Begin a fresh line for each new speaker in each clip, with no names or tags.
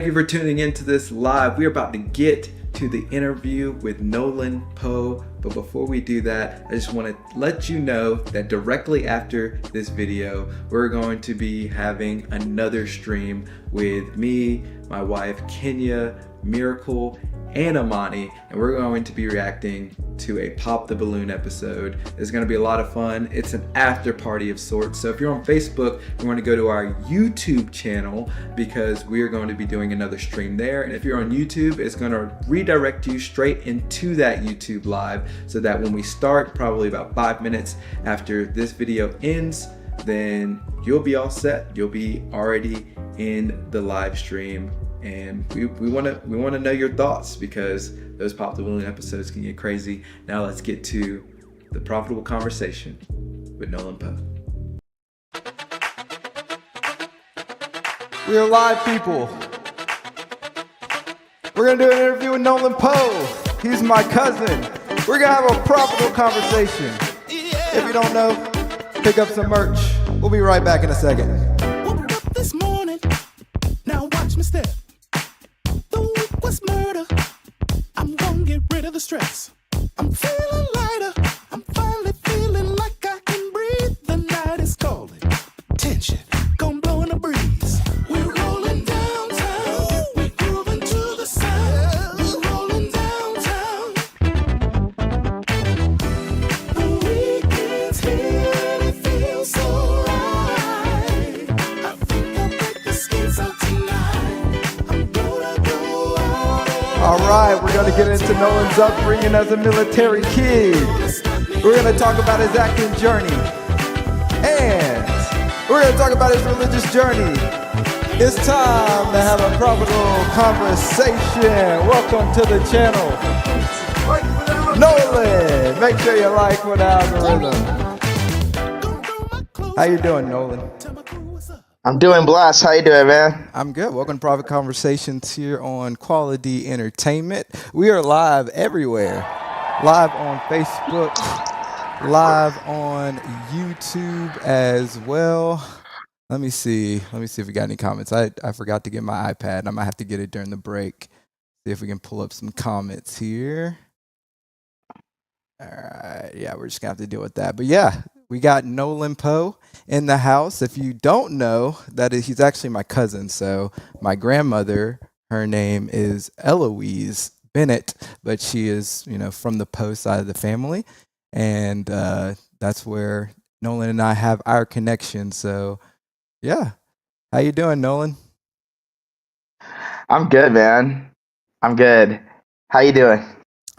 Thank you for tuning into this live. We're about to get to the interview with Nolan Powe, but before we do that, I just want to let you know that directly after this video, we're going to be having another stream with me, my wife Kenya, Miracle, and Amani, and we're going to be reacting to a Pop the Balloon episode. It's going to be a lot of fun. It's an after party of sorts. So if you're on Facebook, you want to go to our YouTube channel because we are going to be doing another stream there. And if you're on YouTube, it's going to redirect you straight into that YouTube live so that when we start, probably about 5 minutes after this video ends, then you'll be all set. You'll be already in the live stream. And we want to know your thoughts because those Pop the Balloon episodes can get crazy. Now let's get to the profitable conversation with Nolan Powe.
We are live, people. We're gonna do an interview with Nolan Powe. He's my cousin. We're gonna have a profitable conversation. If you don't know, pick up some merch. We'll be right back in a second.
Woke up this morning, now watch me step. The week was murder. I'm gonna get rid of the stress. I'm feeling lighter. I'm finally feeling like I can breathe. The night is calling. Tension, gonna blow in a breeze. We're rolling downtown. We're grooving to the sound. We're rolling downtown. The weekend's here and it feels so right. I think I'll break the skates out tonight. I'm gonna go out.
All right, we're gonna get into Nolan's upbringing as a military kid. We're gonna talk about his acting journey, and we're gonna talk about his religious journey. It's time to have a profitable conversation. Welcome to the channel, Nolan. Make sure you like with algorithm. How you doing, Nolan?
I'm doing blessed. How you doing, man?
I'm good. Welcome to Private Conversations here on Quality Entertainment. We are live everywhere. Live on Facebook, live on YouTube as well. Let me see if we got any comments. I forgot to get my iPad. I might have to get it during the break. See if we can pull up some comments here. All right. Yeah, we're just going to have to deal with that. But yeah, we got Nolan Powe in the house. If you don't know, he's actually my cousin. So my grandmother, her name is Eloise Bennett, but she is, from the Powe side of the family. And that's where Nolan and I have our connection. So yeah. How you doing, Nolan?
I'm good, man. I'm good. How you doing?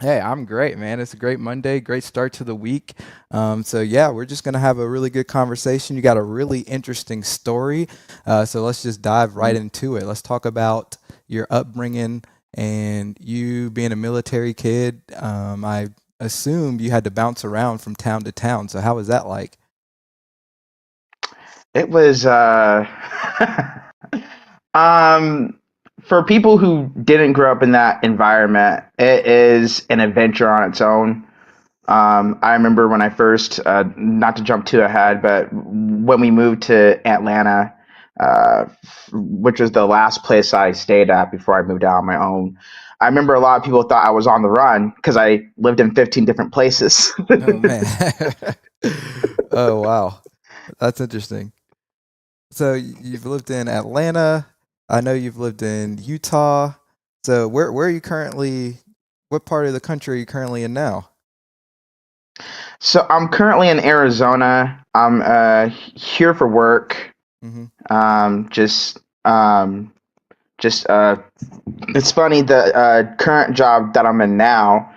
Hey, I'm great, man. It's a great Monday, great start to the week. So yeah, we're just going to have a really good conversation. You got a really interesting story. So let's just dive right into it. Let's talk about your upbringing and you being a military kid. I assumed you had to bounce around from town to town. So how was that like?
It was for people who didn't grow up in that environment, it is an adventure on its own. I remember when I first, not to jump too ahead, but when we moved to Atlanta, which was the last place I stayed at before I moved out on my own. I remember a lot of people thought I was on the run because I lived in 15 different places.
Oh, man. Oh, wow. That's interesting. So you've lived in Atlanta. I know you've lived in Utah. So where are you currently? What part of the country are you currently in now?
So I'm currently in Arizona. I'm here for work.
Mm-hmm.
It's funny. The current job that I'm in now,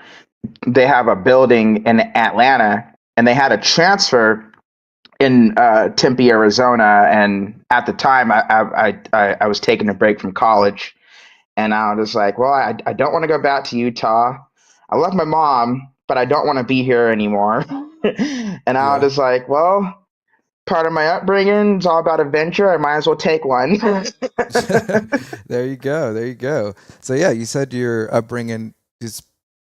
they have a building in Atlanta, and they had a transfer in Tempe, Arizona. And at the time, I was taking a break from college, and I was like, well, I don't want to go back to Utah. I love my mom, but I don't want to be here anymore. And I was just like, well, part of my upbringing is all about adventure. I might as well take one.
There you go. There you go. So yeah, you said your upbringing is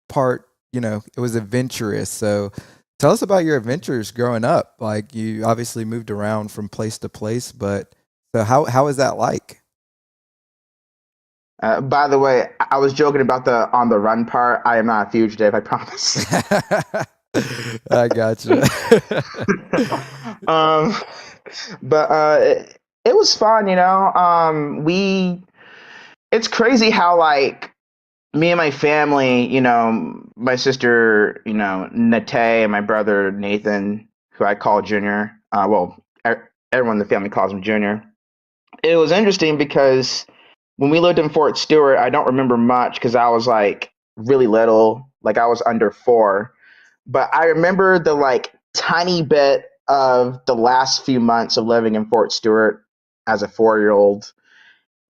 part, it was adventurous. So tell us about your adventures growing up. Like you obviously moved around from place to place, but so how is that like?
By the way, I was joking about the on the run part. I am not a fugitive, I promise.
I gotcha.
um, but it was fun, you know. It's crazy how like me and my family, you know, my sister, you know, Nate, and my brother Nathan, who I call Junior. Everyone in the family calls him Junior. It was interesting because when we lived in Fort Stewart, I don't remember much because I was like really little, like I was under 4. But I remember the like tiny bit of the last few months of living in Fort Stewart as a 4-year-old.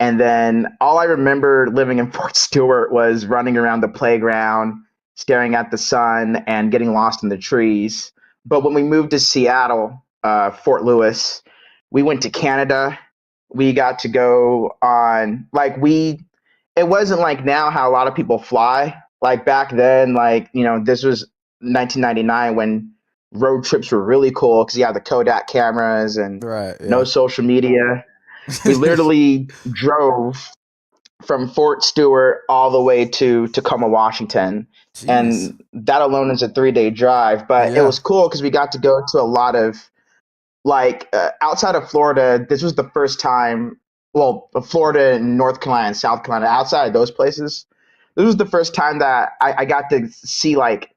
And then all I remember living in Fort Stewart was running around the playground, staring at the sun, and getting lost in the trees. But when we moved to Seattle, Fort Lewis, we went to Canada. We got to go on, like, it wasn't like now how a lot of people fly. Like back then, like, you know, this was 1999 when road trips were really cool because you had the Kodak cameras and
Right,
no
yeah.
social media. We literally drove from Fort Stewart all the way to Tacoma, Washington.
Jeez.
And that alone is a 3-day drive. But it
Yeah.
was cool because we got to go to a lot of, like, outside of Florida, this was the first time, well, Florida and North Carolina and South Carolina, outside of those places, this was the first time that I got to see, like,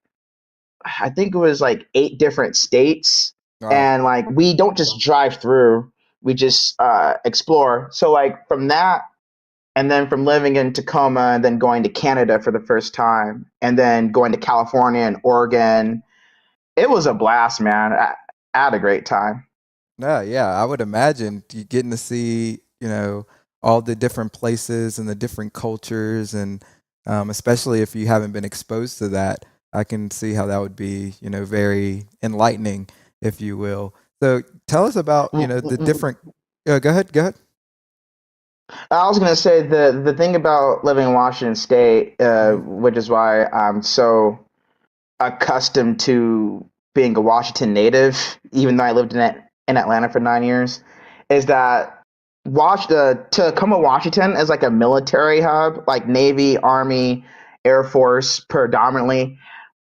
I think it was like 8 different states.
Wow.
And, like, we don't just drive through, we just explore. So, like, from that, and then from living in Tacoma and then going to Canada for the first time and then going to California and Oregon, it was a blast, man. I had a great time.
No, yeah, I would imagine you getting to see, all the different places and the different cultures, and especially if you haven't been exposed to that, I can see how that would be, very enlightening, if you will. So tell us about, the different. Go ahead. Go ahead.
I was gonna say the thing about living in Washington State,
Mhm.
which is why I'm so accustomed to being a Washington native, even though I lived in Atlanta for 9 years, is that Tacoma, Washington is like a military hub, like Navy, Army, Air Force predominantly.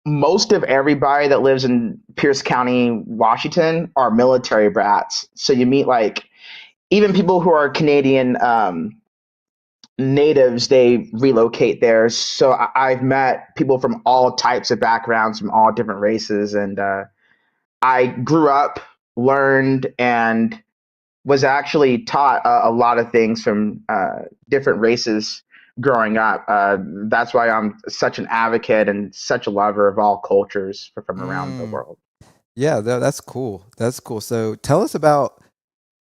Most of everybody that lives in Pierce County, Washington, are military brats. So you meet like even people who are Canadian natives, they relocate there. So I've met people from all types of backgrounds, from all different races, and I grew up, learned, and was actually taught a lot of things from different races growing up. That's why I'm such an advocate and such a lover of all cultures from around the
Mm,
world.
yeah, that's cool. That's cool. So tell us about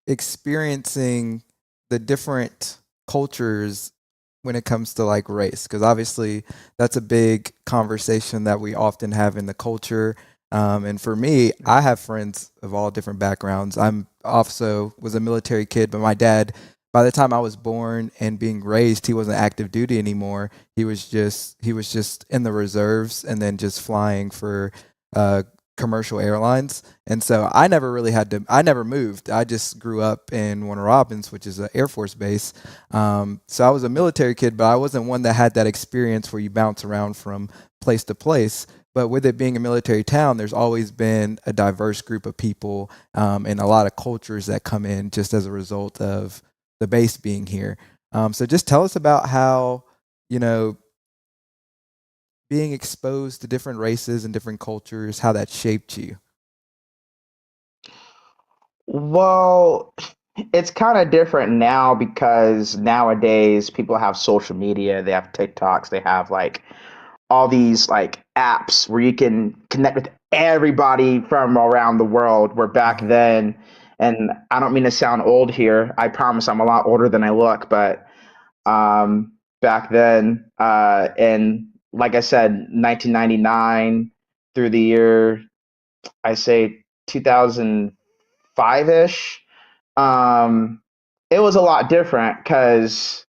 experiencing the different cultures when it comes to like race, because obviously that's a big conversation that we often have in the culture. And for me, I have friends of all different backgrounds. I'm also was a military kid, but my dad, by the time I was born and being raised, he wasn't active duty anymore. He was just in the reserves and then just flying for uh, commercial airlines. And so I never really I never moved. I just grew up in Warner Robins, which is an Air Force base. So I was a military kid, but I wasn't one that had that experience where you bounce around from place to place. But with it being a military town, there's always been a diverse group of people and a lot of cultures that come in just as a result of the base being here. So just tell us about how, you know, being exposed to different races and different cultures, how that shaped you.
Well, it's kind of different now because nowadays people have social media, they have TikToks, they have like all these like apps where you can connect with everybody from around the world. Where back
Mhm.
then, and I don't mean to sound old here, I promise I'm a lot older than I look, but back then, in like I said, 1999 through the year, I say 2005 ish, um, it was a lot different because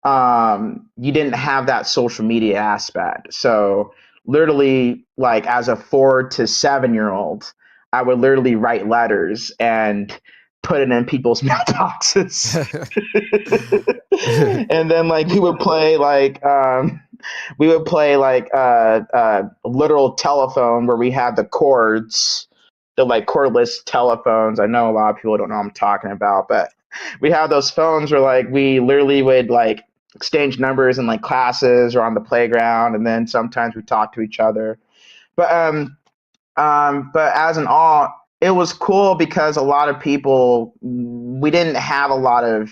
you didn't have that social media aspect. So literally, like as a 4 to 7-year old, I would literally write letters and put it in people's mailboxes. And then like we would play like literal telephone where we had the cords, the like cordless telephones. I know a lot of people don't know what I'm talking about, but we have those phones where like we literally would like exchange numbers in like classes or on the playground, and then sometimes we talk to each other. But as an all, it was cool because a lot of people, we didn't have a lot of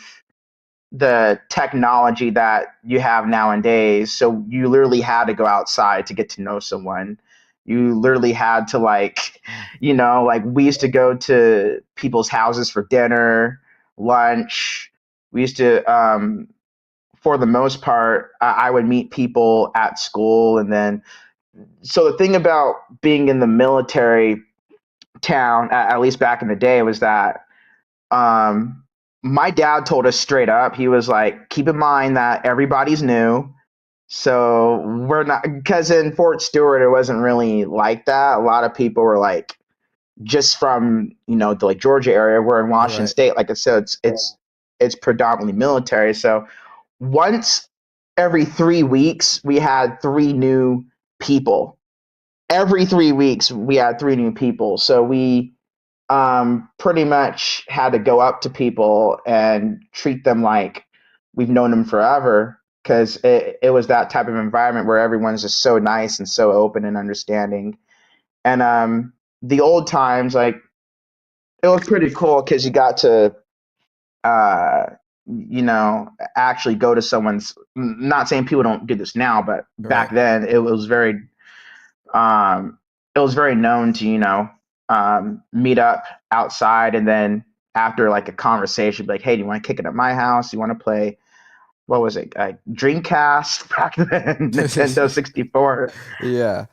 the technology that you have nowadays. So you literally had to go outside to get to know someone. You literally had to like, like we used to go to people's houses for dinner, lunch. We used to, for the most part, I would meet people at school. And then, so the thing about being in the military town, at least back in the day, was that my dad told us straight up. He was like, keep in mind that everybody's new. So we're not, because in Fort Stewart, it wasn't really like that. A lot of people were like, just from, the like Georgia area. We're in Washington
Right.
State. Like I said, it's predominantly military. So once every 3 weeks, we had three new people. Every 3 weeks, we had three new people. So we pretty much had to go up to people and treat them like we've known them forever, because it was that type of environment where everyone's just so nice and so open and understanding. And the old times, like, it was pretty cool because you got to uh, actually go to someone's. Not saying people don't do this now, but back
Right.
then um, it was very known to meet up outside, and then after like a conversation, be like, hey, do you want to kick it at my house? You want to play, what was it, Dreamcast back then, Nintendo 64.
Yeah.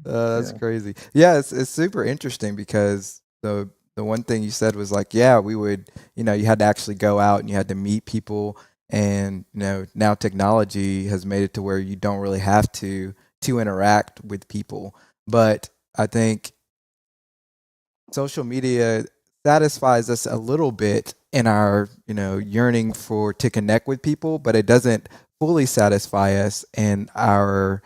That's
Yeah.
crazy. Yeah, it's super interesting because the one thing you said was like, yeah, we would, you had to actually go out and you had to meet people, and now technology has made it to where you don't really have to interact with people. But I think social media satisfies us a little bit in our yearning for to connect with people, but it doesn't fully satisfy us in our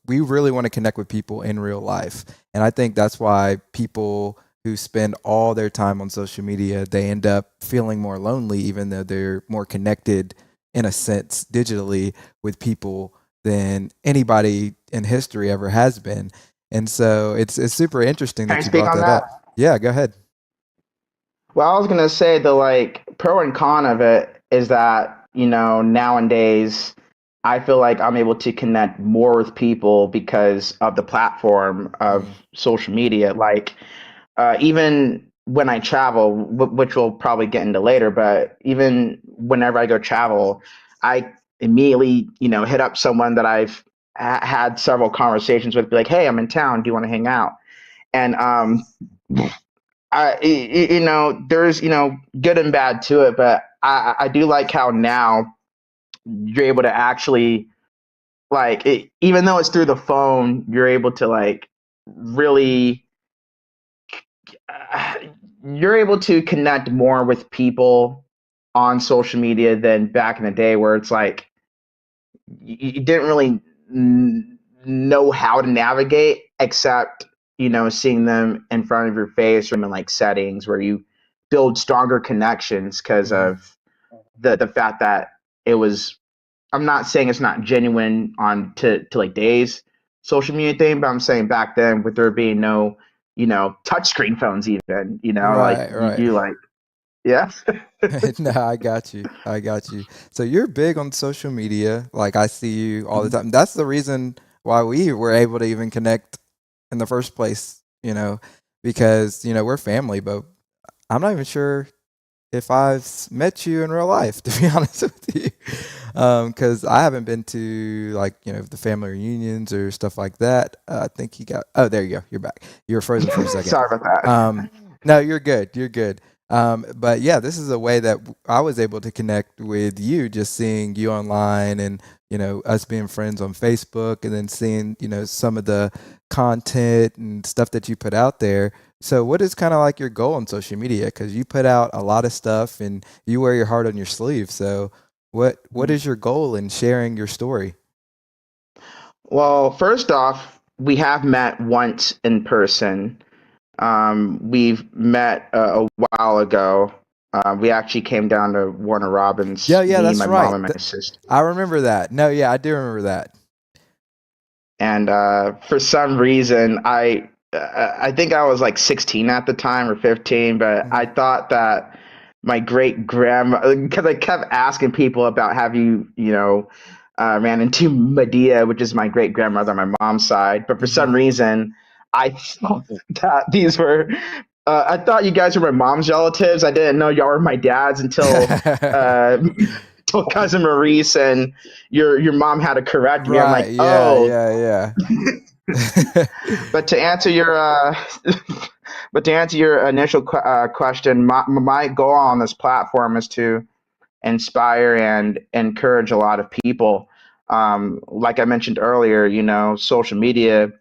we really want to connect with people in real life. And I think that's why people who spend all their time on social media, they end up feeling more lonely, even though they're more connected in a sense digitally with people than anybody in history ever has been. And so it's super interesting
Can I
that you
speak
brought
on
that
that?
up. Yeah, go ahead.
Well, I was gonna say the like pro and con of it is that, nowadays I feel like I'm able to connect more with people because of the platform of
Mm,
social media. Like, even when I travel, which we'll probably get into later, but even whenever I go travel, I immediately, hit up someone that I've had several conversations with, be like, hey, I'm in town. Do you want to hang out? And there's good and bad to it, but I do like how now you're able to actually like even though it's through the phone, you're able to like really uh, you're able to connect more with people on social media than back in the day, where it's like you didn't really know how to navigate, except seeing them in front of your face, or in like settings where you build stronger connections because
mhm.
of the fact that it was. I'm not saying it's not genuine on to like days social media thing, but I'm saying back then, with there being no touchscreen phones, even like
Right,
you
right.
do like, yeah.
No, I got you. I got you. So you're big on social media. Like I see you all the time. That's the reason why we were able to even connect in the first place, because, we're family, but I'm not even sure if I've met you in real life, to be honest with you. Because I haven't been to like, the family reunions or stuff like that. I think oh, there you go. You're back. You were frozen for a second.
Sorry about that.
No, you're good. You're good. But yeah, this is a way that I was able to connect with you, just seeing you online and, us being friends on Facebook, and then seeing, some of the content and stuff that you put out there So what is kind of like your goal on social media? Because you put out a lot of stuff and you wear your heart on your sleeve. So what is your goal in sharing your story?
Well, first off, we have met once in person. We've met a while ago. We actually came down to Warner
Yeah,
Robins,
yeah,
me,
that's
my mom,
right.
and my sister.
I remember that. No, yeah, I do remember that.
And for some reason, I think I was like 16 at the time or 15, but I
Mhm.
thought that my great grandma, because I kept asking people about have ran into Medea, which is my great grandmother on my mom's side, but for some
Mhm.
reason, I thought that these were. I thought you guys were my mom's relatives. I didn't know y'all were my dad's until uh, till cousin Maurice and your mom had to correct me. I'm
Right.
like,
Yeah,
oh,
yeah, yeah.
but to answer your but to answer your initial question, my goal on this platform is to inspire and encourage a lot of people. Like I mentioned earlier, social media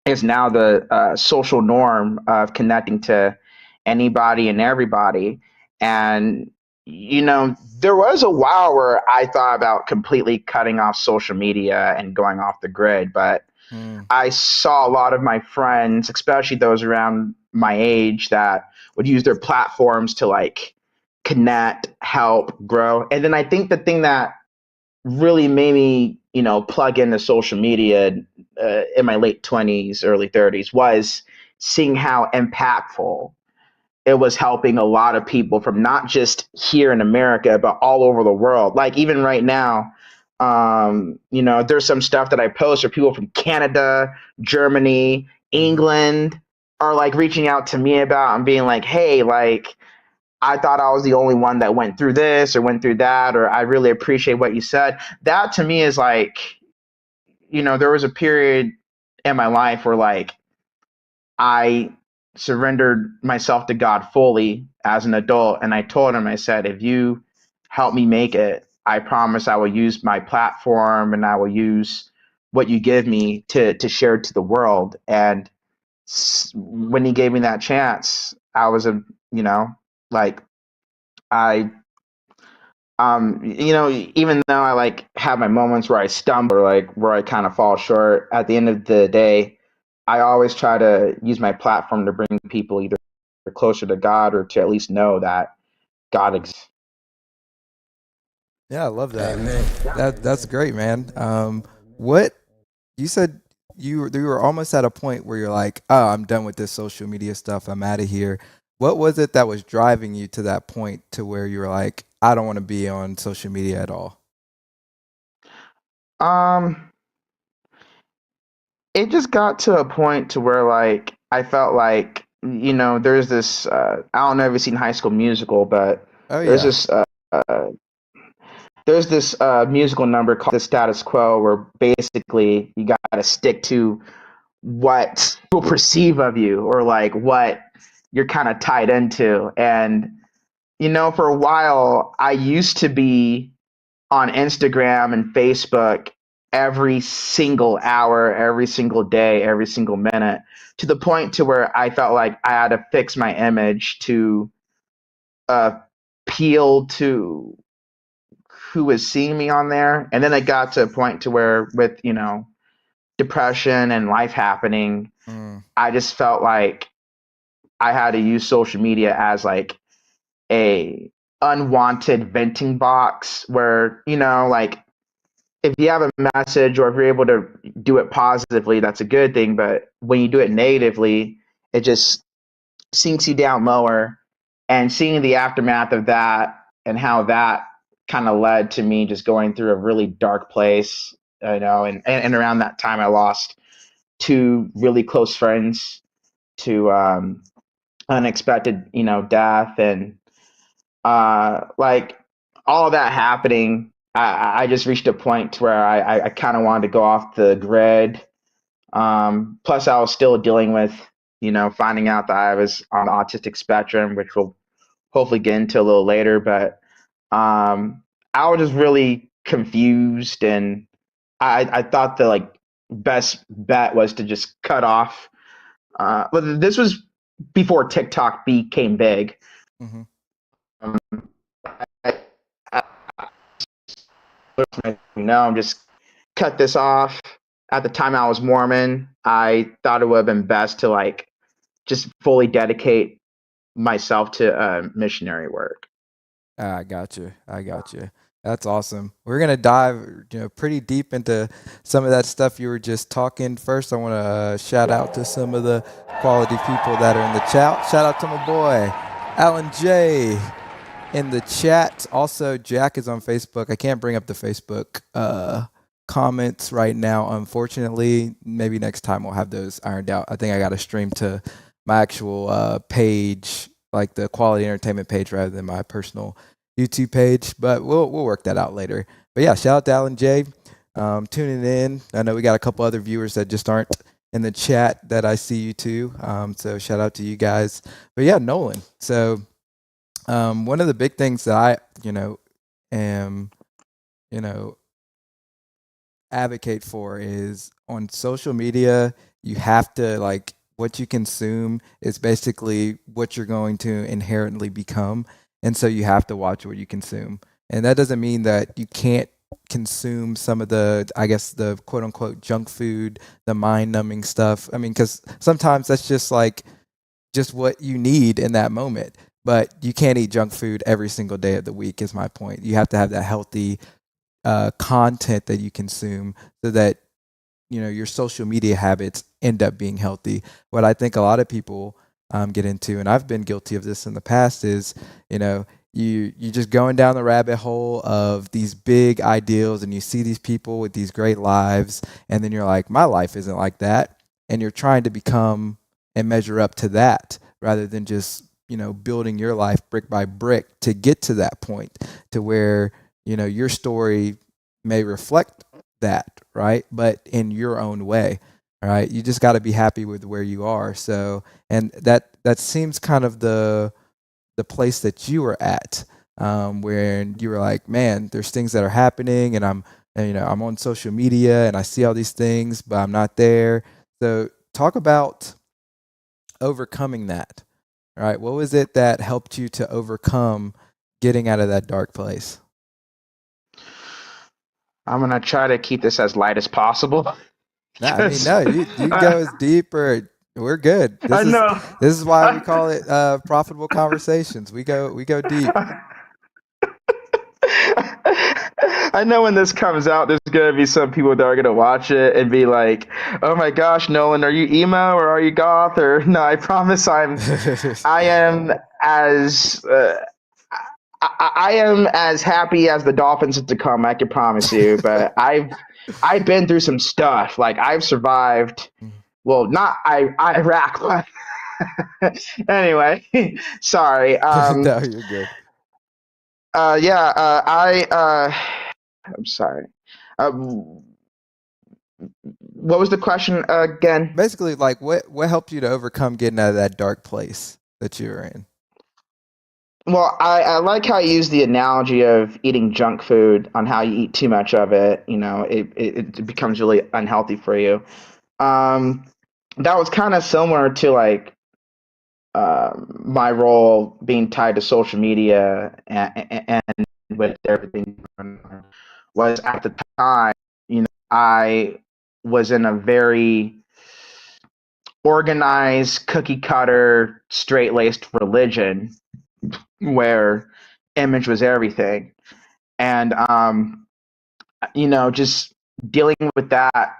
is now the social norm of connecting to anybody and everybody. And there was a while where I thought about completely cutting off social media and going off the grid, but
Mm,
I saw a lot of my friends, especially those around my age, that would use their platforms to like connect, help, grow. And then I think the thing that really made me, plug into social media in my late 20s, early 30s was seeing how impactful it was helping a lot of people from not just here in America, but all over the world. Like even right now, there's some stuff that I post where people from Canada, Germany,
mhm.
England are like reaching out to me about and being like, hey, like I thought I was the only one that went through this or went through that, or I really appreciate what you said. That to me is like, there was a period in my life where like I surrendered myself to God fully as an adult. And I told him, I said, if you help me make it, I promise I will use my platform and I will use what you give me to share to the world. And when he gave me that chance, I was like, I, even though I like have my moments where I stumble or like where I kind of fall short, at the end of the day, I always try to use my platform to bring people either closer to God or to at least know that God exists.
Yeah, I love that.
Amen.
That's great, man. What you said you were almost at a point where you're like, oh, I'm done with this social media stuff. I'm out of here. What was it that was driving you to that point to where you were like, I don't want to be on social media at all?
Um, it just got to a point to where like I felt like there's this I don't know if you've seen High School Musical, but
Oh
there's
yeah.
this uh, there's this musical number called The Status Quo where basically you got to stick to what people perceive of you or like what you're kind of tied into. And for a while I used to be on Instagram and Facebook every single hour, every single day, every single minute, to the point to where I felt like I had to fix my image to appeal to who was seeing me on there. And then it got to a point to where with, depression and life happening,
Mm,
I just felt like I had to use social media as like a unwanted venting box where, like if you have a message or if you're able to do it positively, that's a good thing. But when you do it negatively, it just sinks you down lower. And seeing the aftermath of that and how that kind of led to me just going through a really dark place, and around that time, I lost two really close friends to unexpected, death. And like all that happening, I just reached a point to where I kind of wanted to go off the grid. Plus, I was still dealing with, finding out that I was on the autistic spectrum, which we'll hopefully get into a little later. But I was just really confused, and I thought the like best bet was to just cut off. But this was before TikTok became big.
Hmm.
Um, I, I, I'm just cut this off. At the time I was Mormon, I thought it would have been best to like just fully dedicate myself to missionary work.
I got you. I got you. That's awesome. We're gonna dive, pretty deep into some of that stuff you were just talking. First, I want to shout out to some of the quality people that are in the chat. Shout out to my boy, Alan J, in the chat. Also, Jack is on Facebook. I can't bring up the Facebook comments right now, unfortunately. Maybe next time we'll have those ironed out. I think I got to stream to my actual page, like the quality entertainment page, rather than my personal YouTube page. But we'll work that out later. But yeah, shout out to Alan J. Tuning in. I know we got a couple other viewers that just aren't in the chat that I see you too. So shout out to you guys. But yeah, Nolan. So one of the big things that I, am, you know, advocate for is on social media, you have to like what you consume is basically what you're going to inherently become. And so you have to watch what you consume. And that doesn't mean that you can't consume some of the, I guess, the quote unquote junk food, the mind numbing stuff. I mean, because sometimes that's just like, just what you need in that moment. But you can't eat junk food every single day of the week, is my point. You have to have that healthy content that you consume so that your social media habits end up being healthy. What I think a lot of people get into, and I've been guilty of this in the past, is you just going down the rabbit hole of these big ideals, and you see these people with these great lives, and then you're like, my life isn't like that, and you're trying to become and measure up to that rather than just building your life brick by brick to get to that point to where your story may reflect that, right? But in your own way, right? You just got to be happy with where you are. So, and that seems kind of the place that you were at, where you were like, man, there's things that are happening, and I'm on social media and I see all these things, but I'm not there. So, talk about overcoming that. All right, what was it that helped you to overcome getting out of that dark place?
I'm gonna try to keep this as light as possible.
No, I mean,
'Cause
no, you can go
I,
as deep or we're good.
I
This is
know.
this is why we call it profitable conversations. We go deep.
I know when this comes out, there's gonna be some people that are gonna watch it and be like, "Oh my gosh, Nolan, are you emo or are you goth?" Or no, I promise I am as I am as happy as the Dolphins to come. I can promise you. But I've been through some stuff. Like I've survived. Well, not Iraq, but anyway. Sorry.
No, you're good.
Yeah. I'm sorry. Uh, what was the question again?
Basically, like what helped you to overcome getting out of that dark place that you were in?
Well, I like how you use the analogy of eating junk food on how you eat too much of it. It becomes really unhealthy for you. Um, that was kind of similar to like my role being tied to social media and with everything going on, was at the time, I was in a very organized, cookie cutter, straight laced religion where image was everything. And, just dealing with that,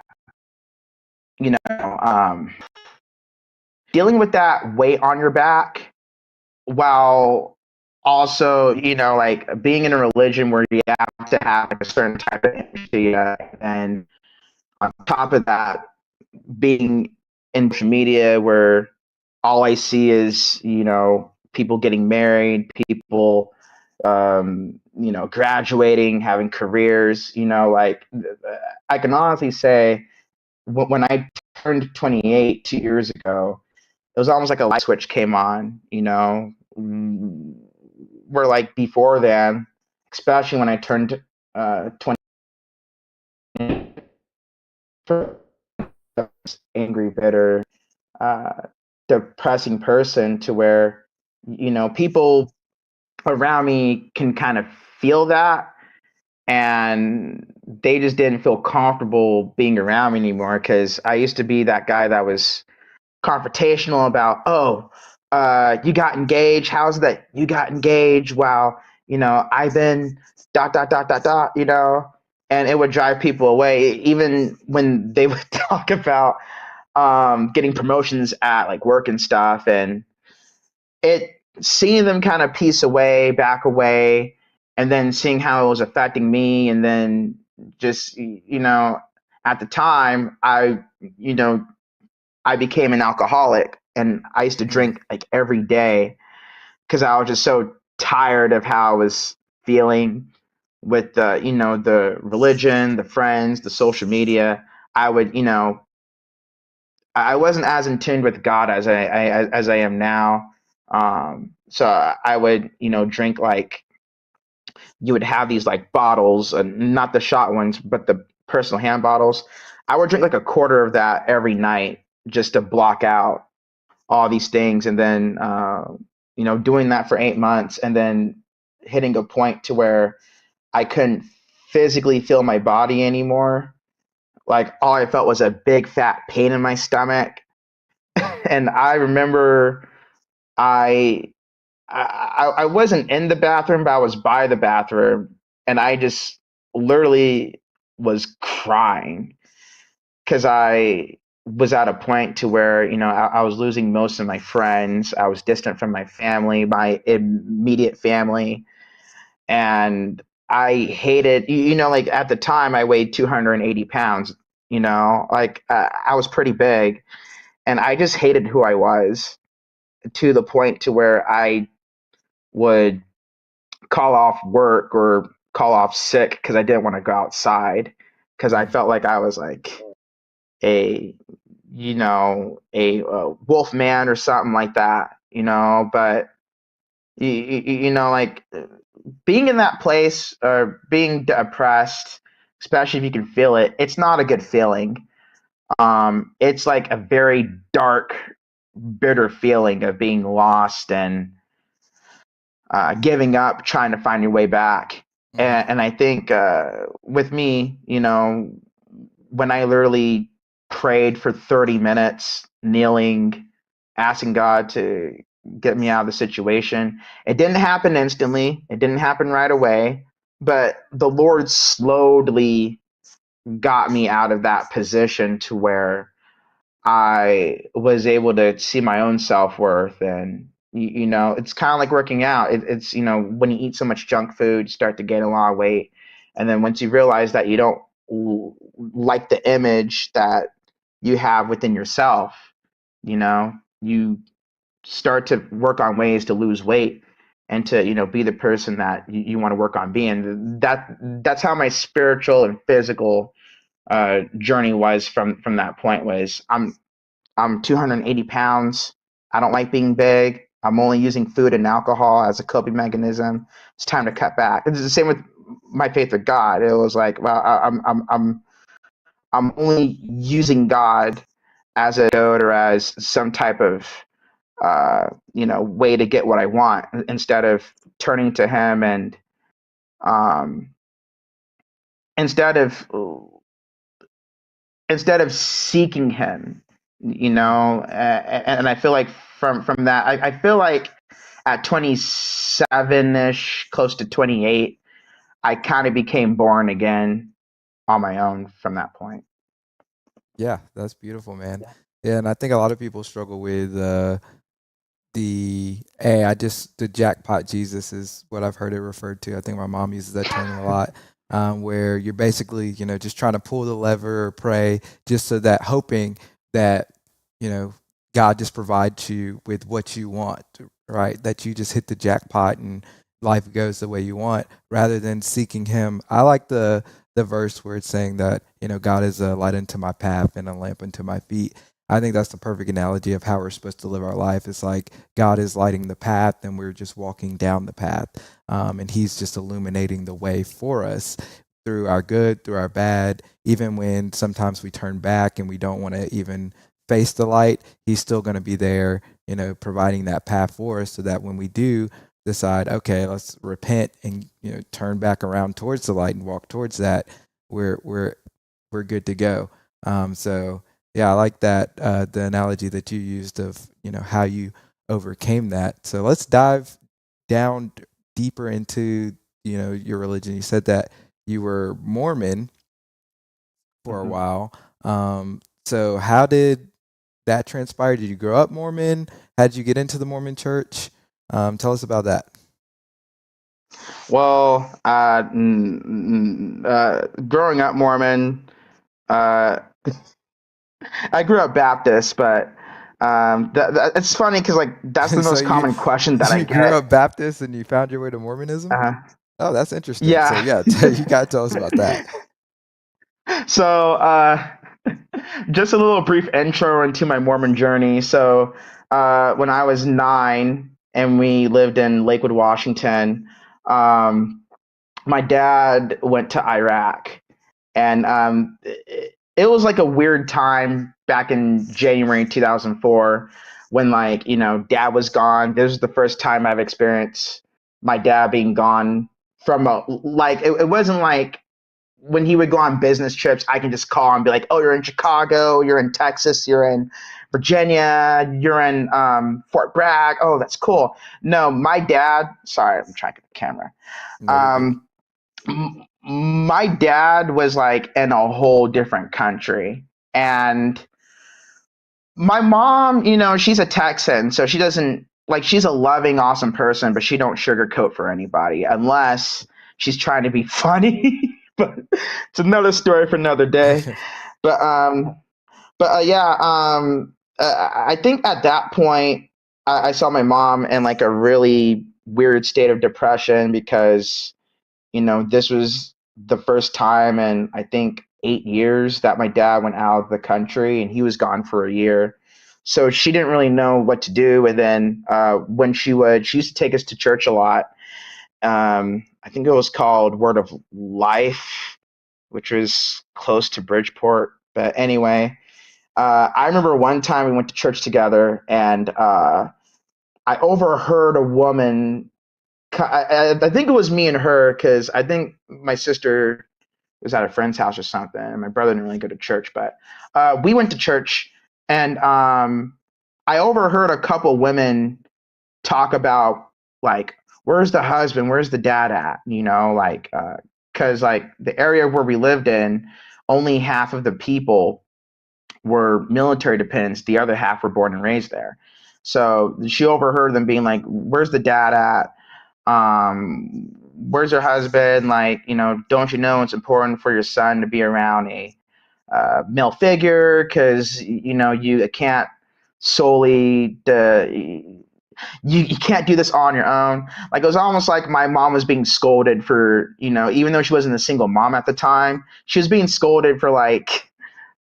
you know, um, dealing with that weight on your back while also, like being in a religion where you have to have like, a certain type of energy. And on top of that, being in social media where all I see is, people getting married, people, graduating, having careers, like I can honestly say when I turned 28 2 years ago, it was almost like a light switch came on, where like before then, especially when I turned 20, angry, bitter, depressing person to where, people around me can kind of feel that, and they just didn't feel comfortable being around me anymore, because I used to be that guy that was confrontational about, oh, you got engaged. How's that you got engaged? Wow, I've been dot dot dot dot dot, and it would drive people away, even when they would talk about getting promotions at like work and stuff, and it seeing them kind of piece away, back away, and then seeing how it was affecting me, and then just at the time, you know I became an alcoholic, and I used to
Mm.
drink like every day because I was just so tired of how I was feeling with the religion, the friends, the social media. I would, I wasn't as in tune with God as I am now. So I would, drink, like, you would have these like bottles, not the shot ones, but the personal hand bottles. I would drink like a quarter of that every night just to block out all these things, and then doing that for 8 months, and then hitting a point to where I couldn't physically feel my body anymore. Like, all I felt was a big fat pain in my stomach. And I remember I, I wasn't in the bathroom, but I was by the bathroom, and I just literally was crying because I was at a point to where I was losing most of my friends. I was distant from my family, my immediate family, and I hated. Like, at the time, I weighed 280 pounds. Like, I was pretty big, and I just hated who I was, to the point to where I would call off work or call off sick because I didn't want to go outside, because I
Mm.
felt like I was like a wolf man or something like that, but like, being in that place or being depressed, especially if you can feel it, it's not a good feeling. It's like a very dark, bitter feeling of being lost and giving up, trying to find your way back.
Mhm.
And I think with me, when I literally prayed for 30 minutes, kneeling, asking God to get me out of the situation, it didn't happen instantly. It didn't happen right away, but the Lord slowly got me out of that position to where I was able to see my own self worth. And it's kind of like working out. It's when you eat so much junk food, you start to gain a lot of weight, and then once you realize that you don't like the image that you have within yourself, you start to work on ways to lose weight and to be the person that you want to work on being. That's how my spiritual and physical journey was from that point. Was I'm 280 pounds. I don't like being big. I'm only using food and alcohol as a coping mechanism. It's time to cut back. It's the same with my faith with God. It was like, well, I'm only using God as a goat, or as some type of way to get what I want, instead of turning to Him, and um, instead of seeking Him, and I feel like from that, I feel like at 27ish, close to 28, I kind of became born again on my own from that point.
Yeah, that's beautiful, man. Yeah, and I think a lot of people struggle with the jackpot Jesus is what I've heard it referred to. I think my mom uses that term a lot, where you're basically, just trying to pull the lever or pray just so that hoping that, you know, God just provides you with what you want, right? That you just hit the jackpot and life goes the way you want rather than seeking Him. I like the verse where it's saying that, God is a light unto my path and a lamp unto my feet. I think that's the perfect analogy of how we're supposed to live our life. It's like God is lighting the path and we're just walking down the path. And He's just illuminating the way for us through our good, through our bad, even when sometimes we turn back and we don't want to even face the light, he's still going to be there, providing that path for us so that when we do decide, okay, let's repent and, turn back around towards the light and walk towards that, we're good to go. So yeah, I like that, the analogy that you used of, how you overcame that. So let's dive down deeper into, your religion. You said that you were Mormon for a while. So how did that transpire? Did you grow up Mormon? How did you get into the Mormon church? Tell us about that.
Well, growing up Mormon, uh, I grew up Baptist, but it's funny because like that's the
So
most common question that I
you grew
get.
up Baptist and you found your way to Mormonism?
Uh,
Oh, that's interesting. So
yeah.
yeah, you got to tell us about that.
So, just a little brief intro into my Mormon journey. So, when I was 9 and we lived in Lakewood, Washington, um, my dad went to Iraq, and it was like a weird time back in January 2004 when, like, dad was gone. This was the first time I've experienced my dad being gone from it wasn't like when he would go on business trips, I can just call and be like, "Oh, you're in Chicago, you're in Texas, you're in Virginia, you're in Fort Bragg. Oh, that's cool." No, my dad. Sorry, I'm trying to get the camera.
No, you're good.
Um, my dad was like in a whole different country, and my mom, she's a Texan, so she doesn't like. She's a loving, awesome person, but she don't sugarcoat for anybody unless she's trying to be funny. But it's another story for another day. But yeah, I think at that point I saw my mom in like a really weird state of depression because this was the first time in I think 8 years that my dad went out of the country and he was gone for a year. So she didn't really know what to do. And then when she used to take us to church a lot. I think it was called Word of Life, which was close to Bridgeport. But anyway, I remember one time we went to church together, and I overheard a woman. I think it was me and her because I think my sister was at a friend's house or something, and my brother didn't really go to church. But we went to church, and I overheard a couple women talk about like where's the husband, where's the dad at, like because like the area where we lived in, only half of the people were military dependents, the other half were born and raised there. So she overheard them being like, where's the dad at, where's your husband, like, don't you know it's important for your son to be around a male figure because you can't solely you can't do this on your own. Like it was almost like my mom was being scolded for, even though she wasn't a single mom at the time, she was being scolded for like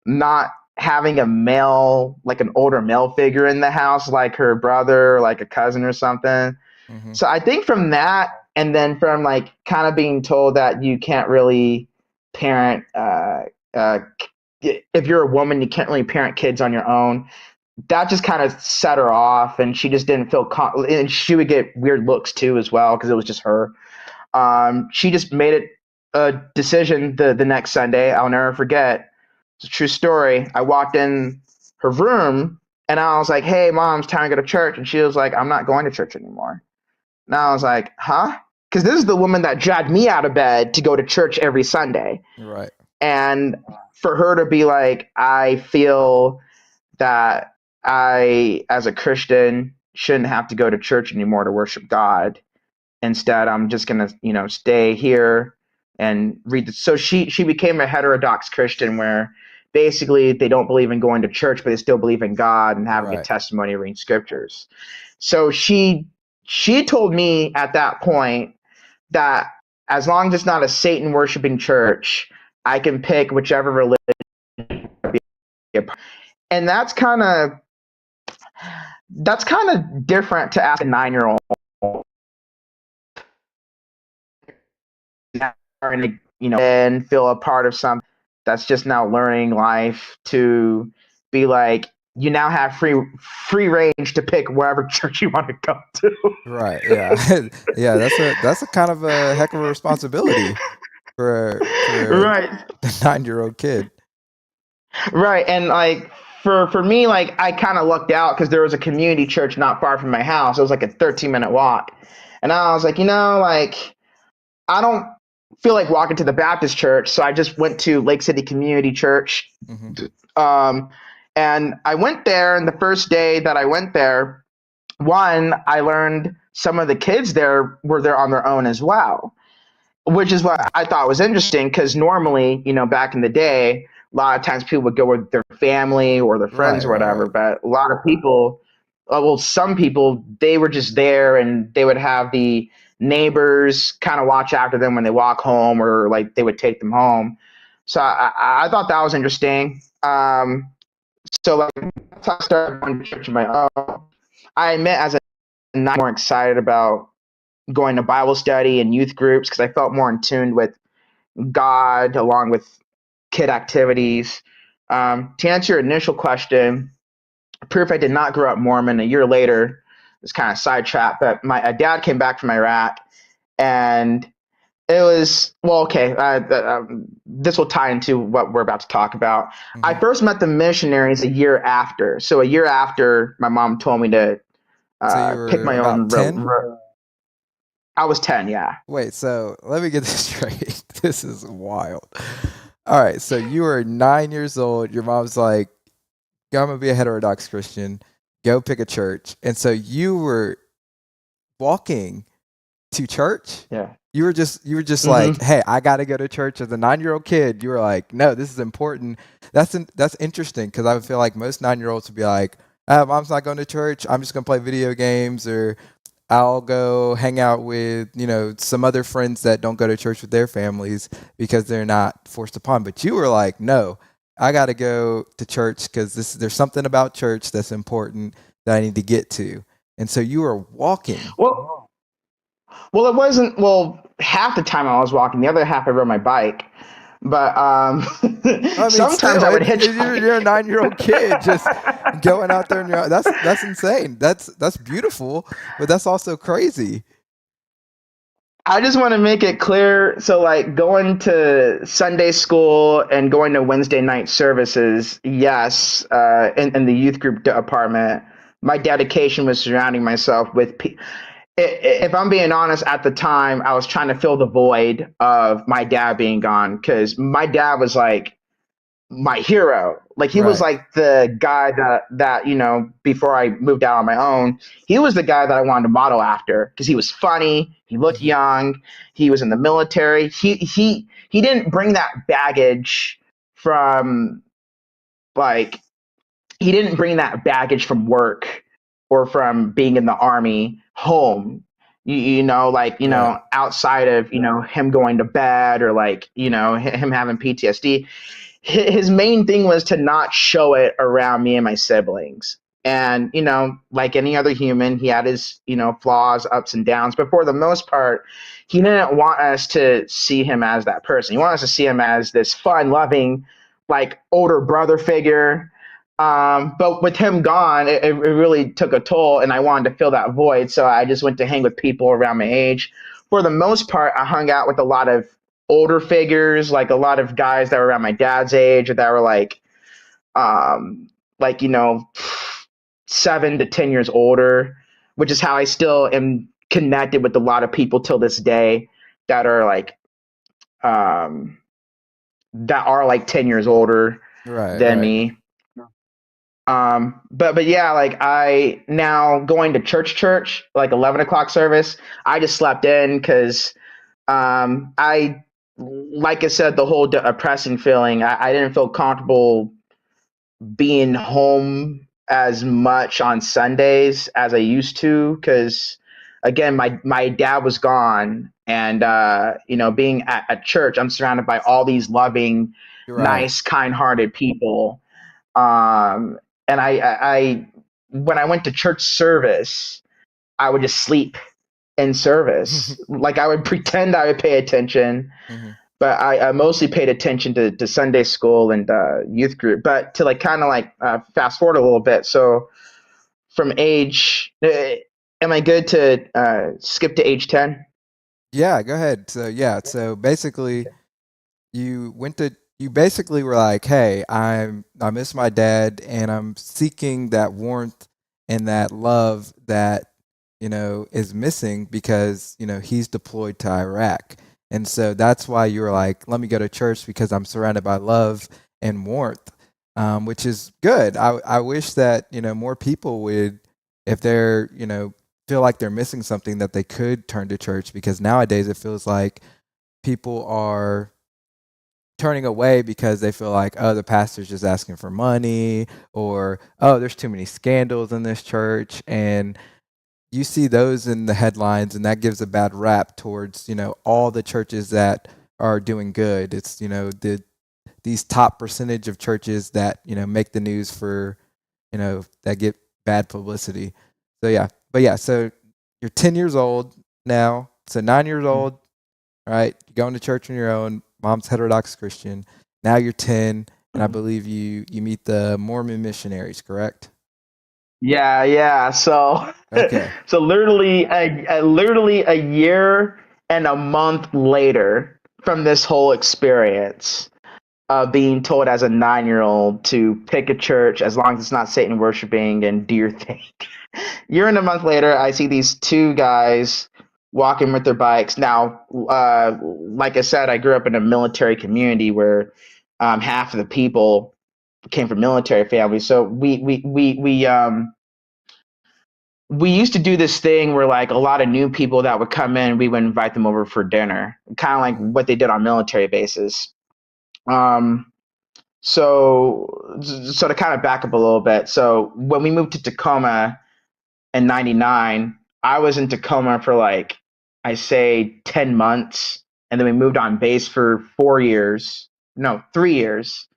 not having a male, like an older male figure in the house, like her brother, or like a cousin or something.
Mm-hmm.
So I think from that, and then from like kind of being told that you can't really parent, uh, if you're a woman, you can't really parent kids on your own, that just kind of set her off, and she just didn't feel and she would get weird looks too as well because it was just her. She just made it a decision the next Sunday. I'll never forget. It's a true story. I walked in her room and I was like, "Hey, mom, it's time to go to church." And she was like, "I'm not going to church anymore." And I was like, "Huh?" Because this is the woman that dragged me out of bed to go to church every Sunday.
Right.
And for her to be like, "I feel that I, as a Christian, shouldn't have to go to church anymore to worship God. Instead, I'm just gonna, stay here and read." So she became a heterodox Christian, where basically they don't believe in going to church, but they still believe in God and having a
Right.
testimony, reading scriptures. So she told me at that point that as long as it's not a Satan worshiping church, I can pick whichever religion. And that's kind of different to ask a 9-year old and feel a part of something that's just now learning life to be like, you now have free range to pick wherever church you want to go to.
Right. Yeah. Yeah. That's a kind of a heck of a responsibility for a
Right.
9-year-old kid.
Right. And like for me, like I kind of lucked out because there was a community church not far from my house. It was like a 13-minute walk. And I was like, like I don't feel like walking to the Baptist church, so I just went to Lake City Community Church.
Hmm.
Um, and I went there, and the first day that I went there, I learned some of the kids there were there on their own as well, which is what I thought was interesting because normally, back in the day, a lot of times people would go with their family or their friends
Right.
or
Right.
whatever,
Right.
but a lot of people, well, some people, they were just there and they would have the neighbors kind of watch after them when they walk home or like they would take them home. So I thought that was interesting. So like that's how I started going to church on my own. I admit as a not more excited about going to Bible study and youth groups because I felt more in tune with God along with kid activities. To answer your initial question, proof I did not grow up Mormon. A year later, it's kind of sidetracked, but my dad came back from Iraq, and it was well. Okay, this will tie into what we're about to talk about. I
Hmm.
first met the missionaries a year after. So a year after, my mom told me to
So you
pick
were
my
about
own.
10?
I was 10. Yeah.
Wait, so let me get this straight. This is wild. All right, so you were 9 years old. Your mom's like, "Go, I'm gonna be a heterodox Christian. Go pick a church." And so you were walking to church.
Yeah.
You were just like,
Mm-hmm.
"Hey, I got to go to church." As a 9-year-old kid, you were like, "No, this is important." That's interesting because I feel like most 9-year-olds would be like, "Mom's not going to church. I'm just gonna play video games, or I'll go hang out with some other friends that don't go to church with their families because they're not forced upon." But you were like, "No, I got to go to church because there's something about church that's important that I need to get to." And so you were walking.
Well, Well, it wasn't. Well, half the time I was walking, the other half I rode my bike. But
I mean,
sometimes
still,
I would
you're a
hitchhike.
9-year-old kid just going out there, and that's insane. That's beautiful, but that's also crazy.
I just want to make it clear. So, like going to Sunday school and going to Wednesday night services, yes, in the youth group department, my dedication was surrounding myself with if I'm being honest, at the time, I was trying to fill the void of my dad being gone because my dad was like my hero. Like he was
Right.
like the guy that before I moved out on my own, he was the guy that I wanted to model after because he was funny, he looked
Hmm.
young, he was in the military. He didn't bring that baggage from like he didn't bring that baggage from work or from being in the army home. Like
Right.
outside of him going to bed or like him having PTSD, his main thing was to not show it around me and my siblings. And like any other human, he had his flaws, ups and downs, but for the most part, he didn't want us to see him as that person. He wanted us to see him as this fun loving like older brother figure. But with him gone, it really took a toll, and I wanted to fill that void. So I just went to hang with people around my age. For the most part, I hung out with a lot of older figures, like a lot of guys that were around my dad's age, or that were um, like 7 to 10 years older, which is how I still am connected with a lot of people till this day that are um, 10 years older
Right.
than
Right.
me. But yeah, like I now going to church, like 11 o'clock service. I just slept in because I, like I said, the whole oppressing feeling. I didn't feel comfortable being home as much on Sundays as I used to because, again, my dad was gone, and being at church, I'm surrounded by all these loving,
Right.
nice, kind-hearted people. Um, and I when I went to church service, I would just sleep in service. Like I would pretend I would pay attention, but I mostly paid attention to Sunday school and youth group. But to like kind of like fast forward a little bit, so from age, am I good to skip to age 10?
Yeah, go ahead. So yeah, so basically you basically were like, "Hey, I miss my dad and I'm seeking that warmth and that love that, is missing because, he's deployed to Iraq." And so that's why you were like, "Let me go to church because I'm surrounded by love and warmth." Which is good. I wish that, more people would, if they're, feel like they're missing something, that they could turn to church, because nowadays it feels like people are turning away because they feel like, oh, the pastor's just asking for money, or, oh, there's too many scandals in this church. And you see those in the headlines, and that gives a bad rap towards, all the churches that are doing good. It's, these top percentage of churches that, make the news for, that get bad publicity. So yeah, but yeah, so you're 10 years old now. So 9 years old, right? You're going to church on your own. Mom's heterodox Christian. Now you're 10, and I believe you meet the Mormon missionaries, correct?
Yeah, yeah. So,
Okay.
so literally a year and a month later from this whole experience, being told as a 9-year-old to pick a church as long as it's not Satan worshiping and do your thing. Year and a month later, I see these two guys walking with their bikes. Now, like I said, I grew up in a military community where half of the people came from military families. So we used to do this thing where like a lot of new people that would come in, we would invite them over for dinner, kind of like what they did on military bases. Um, so to kind of back up a little bit. So when we moved to Tacoma in 99, I was in Tacoma for like, I say 10 months. And then we moved on base for 4 years. No, 3 years.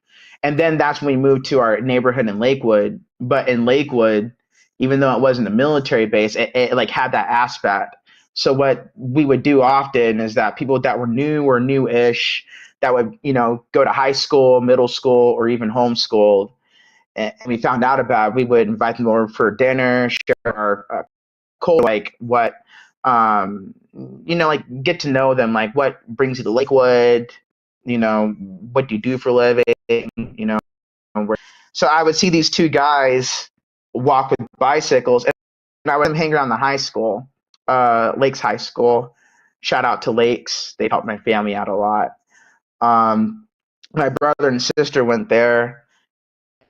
And then that's when we moved to our neighborhood in Lakewood. But in Lakewood, even though it wasn't a military base, it like had that aspect. So what we would do often is that people that were new or new-ish that would, go to high school, middle school, or even homeschooled, and we found out about it, we would invite them over for dinner, share our culture, like what, like get to know them, like what brings you to Lakewood, what do you do for a living, where. So I would see these two guys walk with bicycles, and I would hang around the high school, Lakes High School. Shout out to Lakes; they helped my family out a lot. My brother and sister went there,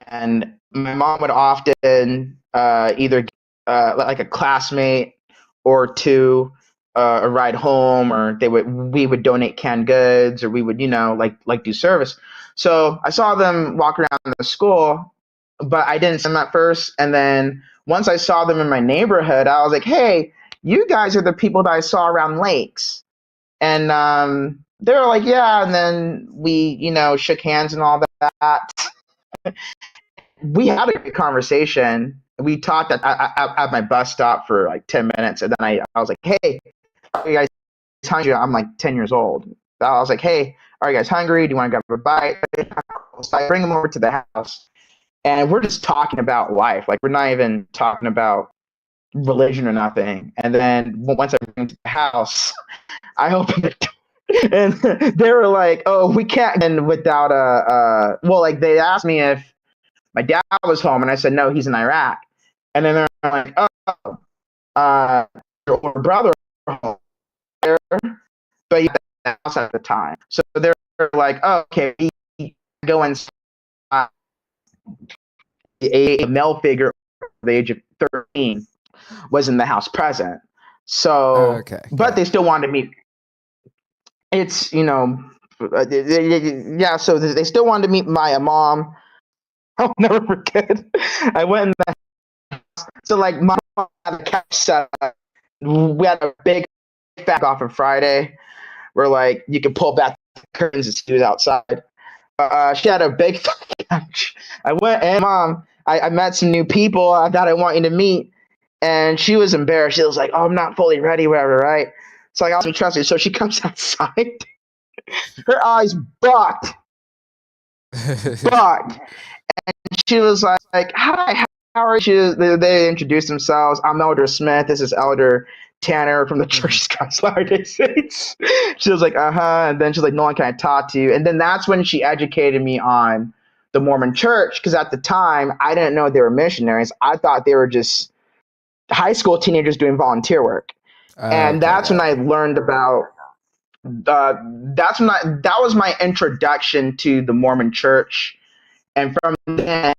and my mom would often either like a classmate or two a ride home, or we would donate canned goods, or we would like do service. So I saw them walk around the school, but I didn't see them at first. And then once I saw them in my neighborhood, I was like, hey, you guys are the people that I saw around Lakes. And they were like, yeah. And then we shook hands and all that. We had a good conversation. We talked at my bus stop for like 10 minutes. And then I was like, hey, are you guys hungry? I'm like 10 years old. I was like, hey, are you guys hungry? Do you want to grab a bite? So I bring them over to the house, and we're just talking about life. Like, we're not even talking about religion or nothing. And then once I bring them to the house, I open the door, and they were like, oh, we can't in without well, like they asked me if my dad was home, and I said, no, he's in Iraq. And then they're like, oh, your older brother home there, but he had the house at the time. So they're like, oh, okay, go inside. A male figure at the age of 13 was in the house present. So,
Okay,
but
got
they
it.
still wanted to meet. It's, yeah, so they still wanted to meet my mom. I'll never forget. I went in the So like my mom had a couch set up. We had a big fat off on Friday where like you could pull back the curtains and see it outside. She had a big couch. I went and mom, I met some new people that I want you to meet, and she was embarrassed. She was like, "Oh, I'm not fully ready, whatever, right?" So I got some trust me. So she comes outside, Her eyes bucked, bucked. She was like, "Hi, how are you?" They introduced themselves. I'm Elder Smith. This is Elder Tanner from the Church of Christ Latter-day Saints. She was like, and then she's like, "No one can I talk to you?" And then that's when she educated me on the Mormon Church, because at the time I didn't know they were missionaries. I thought they were just high school teenagers doing volunteer work, and
Okay,
that's when
got
I
it.
learned about. That was my introduction to the Mormon Church, and from then,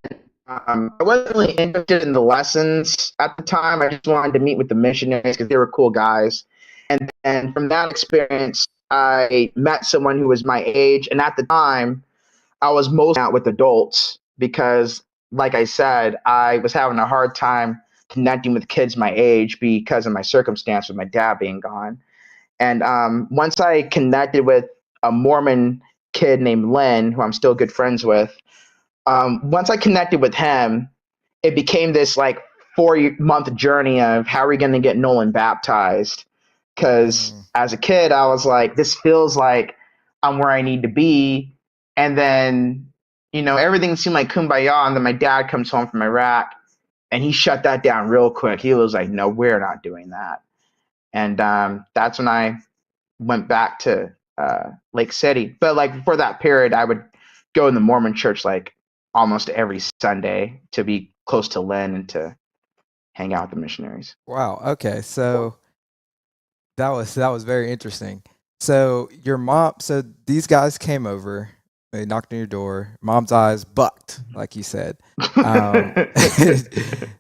I wasn't really interested in the lessons at the time. I just wanted to meet with the missionaries because they were cool guys. And then from that experience, I met someone who was my age. And at the time, I was mostly out with adults because, like I said, I was having a hard time connecting with kids my age because of my circumstance with my dad being gone. And once I connected with a Mormon kid named Lynn, who I'm still good friends with, once I connected with him, it became this like 4 month journey of how are we going to get Nolan baptized? Because
Mm.
as a kid, I was like, this feels like I'm where I need to be. And then, everything seemed like kumbaya. And then my dad comes home from Iraq and he shut that down real quick. He was like, no, we're not doing that. And that's when I went back to Lake City. But like for that period, I would go in the Mormon church like almost every Sunday to be close to Lynn and to hang out with the missionaries.
Wow. Okay. So that was very interesting. So your mom. So these guys came over. They knocked on your door. Mom's eyes bucked, like you said. Um,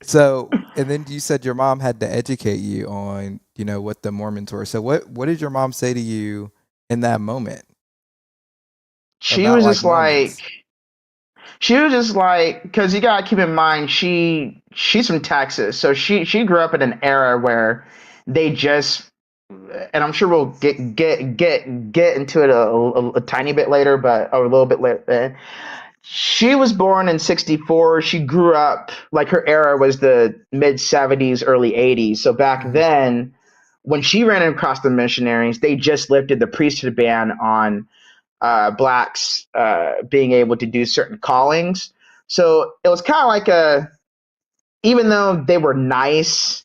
so and then you said your mom had to educate you on what the Mormons were. So what did your mom say to you in that moment
she
about
was
like
just like
Mormons?
she was just like, because you gotta keep in mind she's from Texas, so she grew up in an era where they just, and I'm sure we'll get into it a tiny bit later, but or a little bit later. She was born in 64. She grew up, like her era was the mid 70s, early 80s. So back
Mm.
then, when she ran across the missionaries, they just lifted the priesthood ban on blacks being able to do certain callings. So it was kind of like even though they were nice,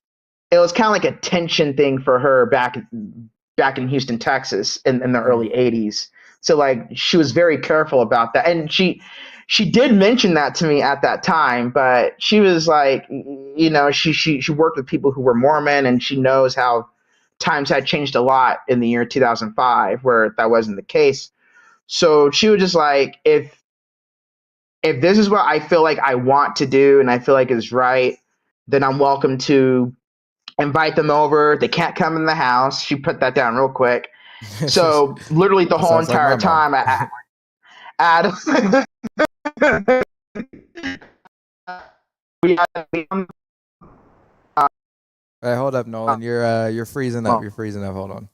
it was kind of like a tension thing for her back in Houston, Texas, in the
Mm.
early '80s. So like she was very careful about that, and she did mention that to me at that time. But she was like, she worked with people who were Mormon, and she knows how times had changed a lot in the year 2005, where that wasn't the case. So she was just like, if this is what I feel like I want to do and I feel like is right, then I'm welcome to invite them over. They can't come in the house. She put that down real quick. So literally the
That
whole
sounds like my
entire
mom.
time, Adam, we had,
Hey, hold up, Nolan. You're freezing up.
oh,
You're freezing up. Hold on.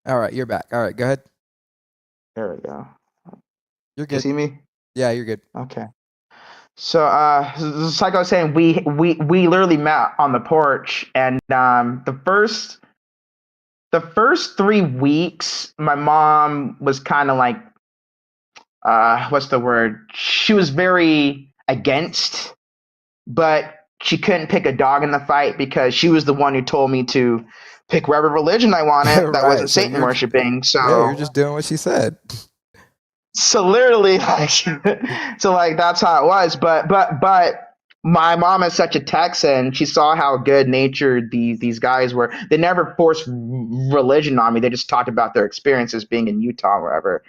All right, you're back. All right, go ahead.
there we go.
You're
Can you
good.
see me?
Yeah, you're good.
Okay. So, it's like I was saying, we literally met on the porch, and the first 3 weeks, my mom was kind of like, what's the word? She was very against, but she couldn't pick a dog in the fight because she was the one who told me to pick whatever religion I wanted that
Right.
wasn't
So
Satan
you're
worshiping.
yeah, you're
So
just doing what she said.
literally, like, so like that's how it was. But my mom is such a Texan. She saw how good natured these guys were. They never forced religion on me. They just talked about their experiences being in Utah or wherever.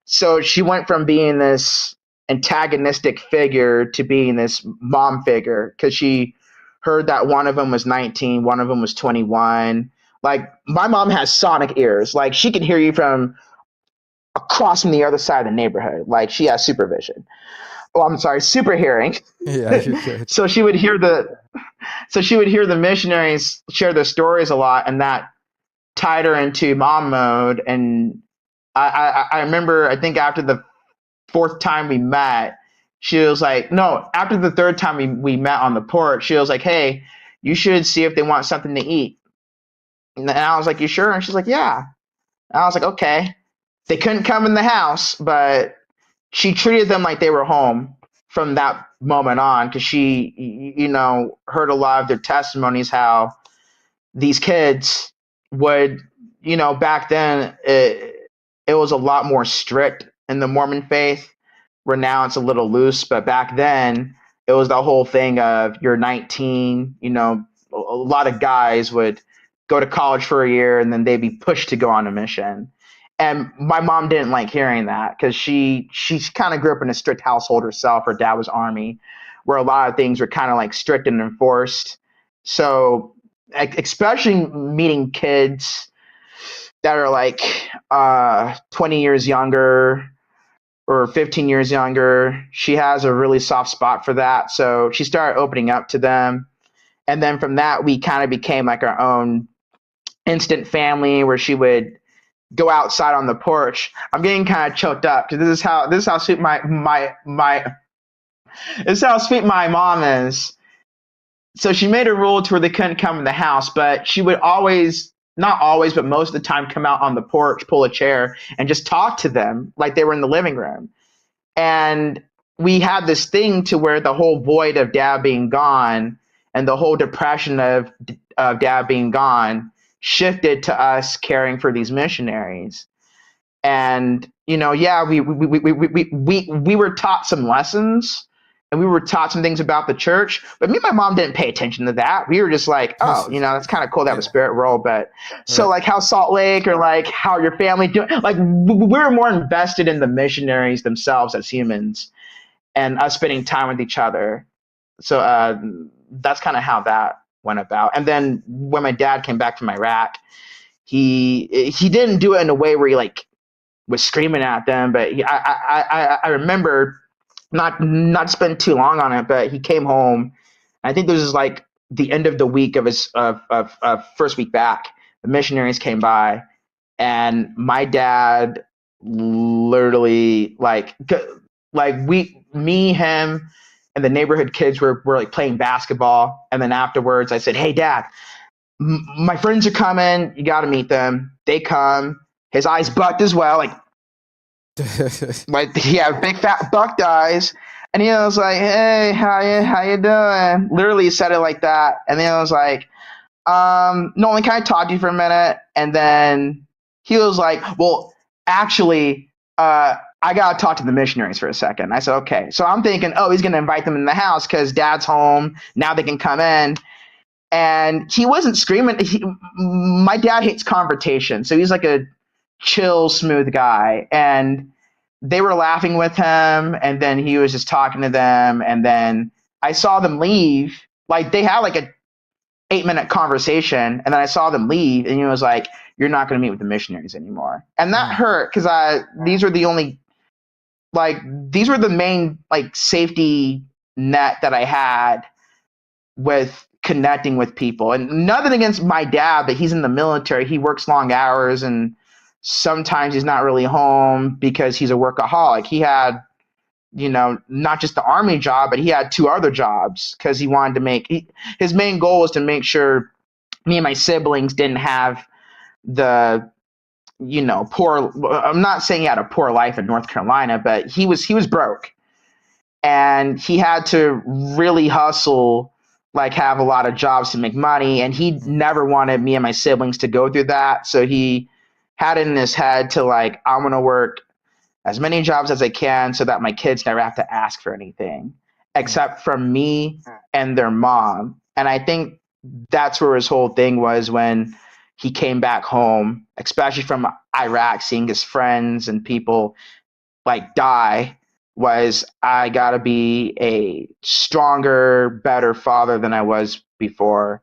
So she went from being this antagonistic figure to being this mom figure because she heard that one of them was 19, one of them was 21. Like my mom has sonic ears. Like she can hear you from across from the other side of the neighborhood. Like she has supervision. Oh, I'm sorry, super hearing.
Yeah, you're good.
so she would hear the missionaries share their stories a lot, and that tied her into mom mode. And I remember, I think after the fourth time we met, she was like, no, after the third time we met on the porch, she was like, hey, you should see if they want something to eat. And I was like, you sure? And she's like, yeah. And I was like, okay. They couldn't come in the house, but she treated them like they were home from that moment on, because she, heard a lot of their testimonies how these kids would, back then it was a lot more strict in the Mormon faith, where now it's a little loose. But back then it was the whole thing of you're 19, a lot of guys would go to college for a year and then they'd be pushed to go on a mission. And my mom didn't like hearing that, because she kind of grew up in a strict household herself. Her dad was Army, where a lot of things were kind of like strict and enforced. So especially meeting kids that are like 20 years younger or 15 years younger, she has a really soft spot for that. So she started opening up to them. And then from that, we kind of became like our own instant family, where she would go outside on the porch. I'm getting kind of choked up, because this is how sweet my this is how sweet my mom is. So she made a rule to where they couldn't come in the house, but she would always, not always, but most of the time, come out on the porch, pull a chair, and just talk to them like they were in the living room. And we had this thing to where the whole void of dad being gone and the whole depression of dad being gone shifted to us caring for these missionaries. And yeah, we were taught some lessons, and we were taught some things about the church, but me and my mom didn't pay attention to that. We were just like, oh, that's kind of cool to have a spirit world. But so like how Salt Lake, or like how your family doing, like we're more invested in the missionaries themselves as humans, and us spending time with each other. So that's kind of how that went about. And then when my dad came back from Iraq, he didn't do it in a way where he like was screaming at them, but I remember, not spend too long on it, but he came home. I think this is like the end of the week of his first week back. The missionaries came by, and my dad literally him, and the neighborhood kids were like playing basketball. And then afterwards, I said, "Hey, Dad, my friends are coming. You got to meet them." They come. His eyes bucked as well, like he had big fat bucked eyes, and he was like, "Hey, how you doing?" Literally said it like that, and then I was like, "Nolan, can I talk to you for a minute?" And then he was like, "Well, actually, I gotta talk to the missionaries for a second." I said, "Okay." So I'm thinking, oh, he's gonna invite them in the house because Dad's home now. They can come in. And he wasn't screaming. My dad hates confrontation, so he's like a chill, smooth guy. And they were laughing with him, and then he was just talking to them. And then I saw them leave. Like they had like a 8-minute conversation, and then I saw them leave, and he was like, "You're not going to meet with the missionaries anymore." And that hurt, because these were the main like safety net that I had with connecting with people. And nothing against my dad, but he's in the military. He works long hours, and sometimes he's not really home because he's a workaholic. He had, not just the Army job, but he had 2 other jobs, because he wanted to his main goal was to make sure me and my siblings didn't have the, poor. I'm not saying he had a poor life in North Carolina, but he was broke, and he had to really hustle, like have a lot of jobs to make money, and he never wanted me and my siblings to go through that. So he had it in his head to like, I'm going to work as many jobs as I can so that my kids never have to ask for anything except from me and their mom. And I think that's where his whole thing was when he came back home, especially from Iraq, seeing his friends and people like die, was I gotta be a stronger, better father than I was before.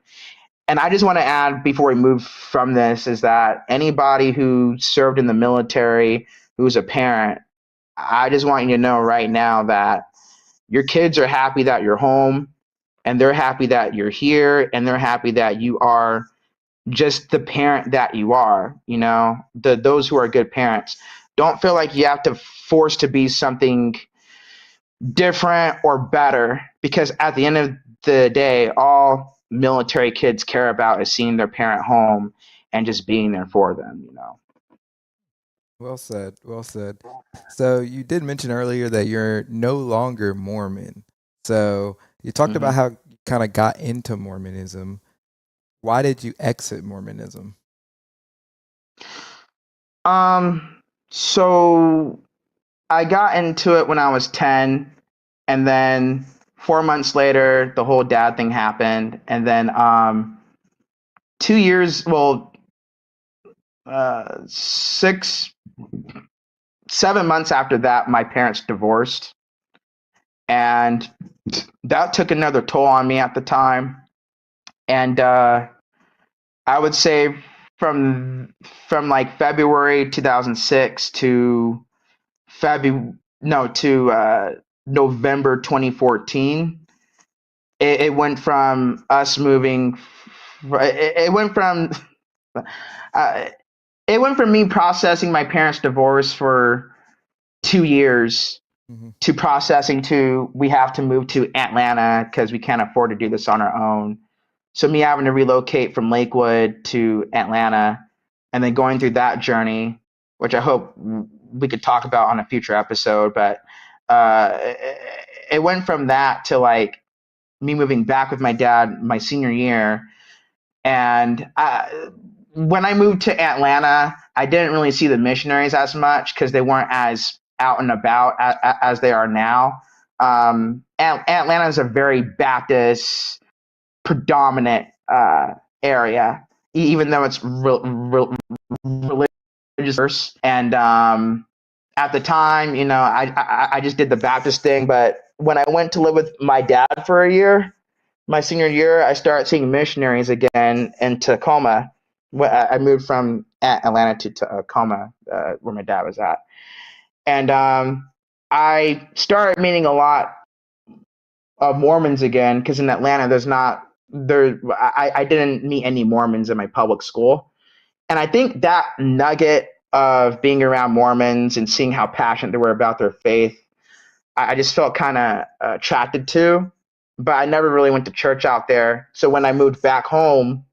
And I just want to add before we move from this is that anybody who served in the military, who's a parent, I just want you to know right now that your kids are happy that you're home, and they're happy that you're here, and they're happy that you are just the parent that you are. Those who are good parents don't feel like you have to force to be something different or better, because at the end of the day, all military kids care about is seeing their parent home and just being there for them.
Well said. Well said. So you did mention earlier that you're no longer Mormon. So you talked about
Hmm.
how you kind of got into Mormonism. Why did you exit Mormonism?
So I got into it when I was 10, and then 4 months later, the whole dad thing happened, and then 2 years, well, 7 months after that, my parents divorced, and that took another toll on me at the time. And I would say from like February 2006 to February no to November 2014, it went from us moving. It went from uh, it went from me processing my parents' divorce for 2 years
Hmm.
to processing to we have to move to Atlanta because we can't afford to do this on our own. So me having to relocate from Lakewood to Atlanta and then going through that journey, which I hope we could talk about on a future episode, but it went from that to like me moving back with my dad my senior year. And when I moved to Atlanta, I didn't really see the missionaries as much because they weren't as out and about as they are now. Atlanta is a very Baptist predominant area, even though it's religious. And at the time, I just did the Baptist thing. But when I went to live with my dad for a year, my senior year, I started seeing missionaries again in Tacoma. I moved from Atlanta to Tacoma, where my dad was at, and I started meeting a lot of Mormons again because in Atlanta, there's not there. I didn't meet any Mormons in my public school, and I think that nugget of being around Mormons and seeing how passionate they were about their faith, I just felt kind of attracted to. But I never really went to church out there. So when I moved back home,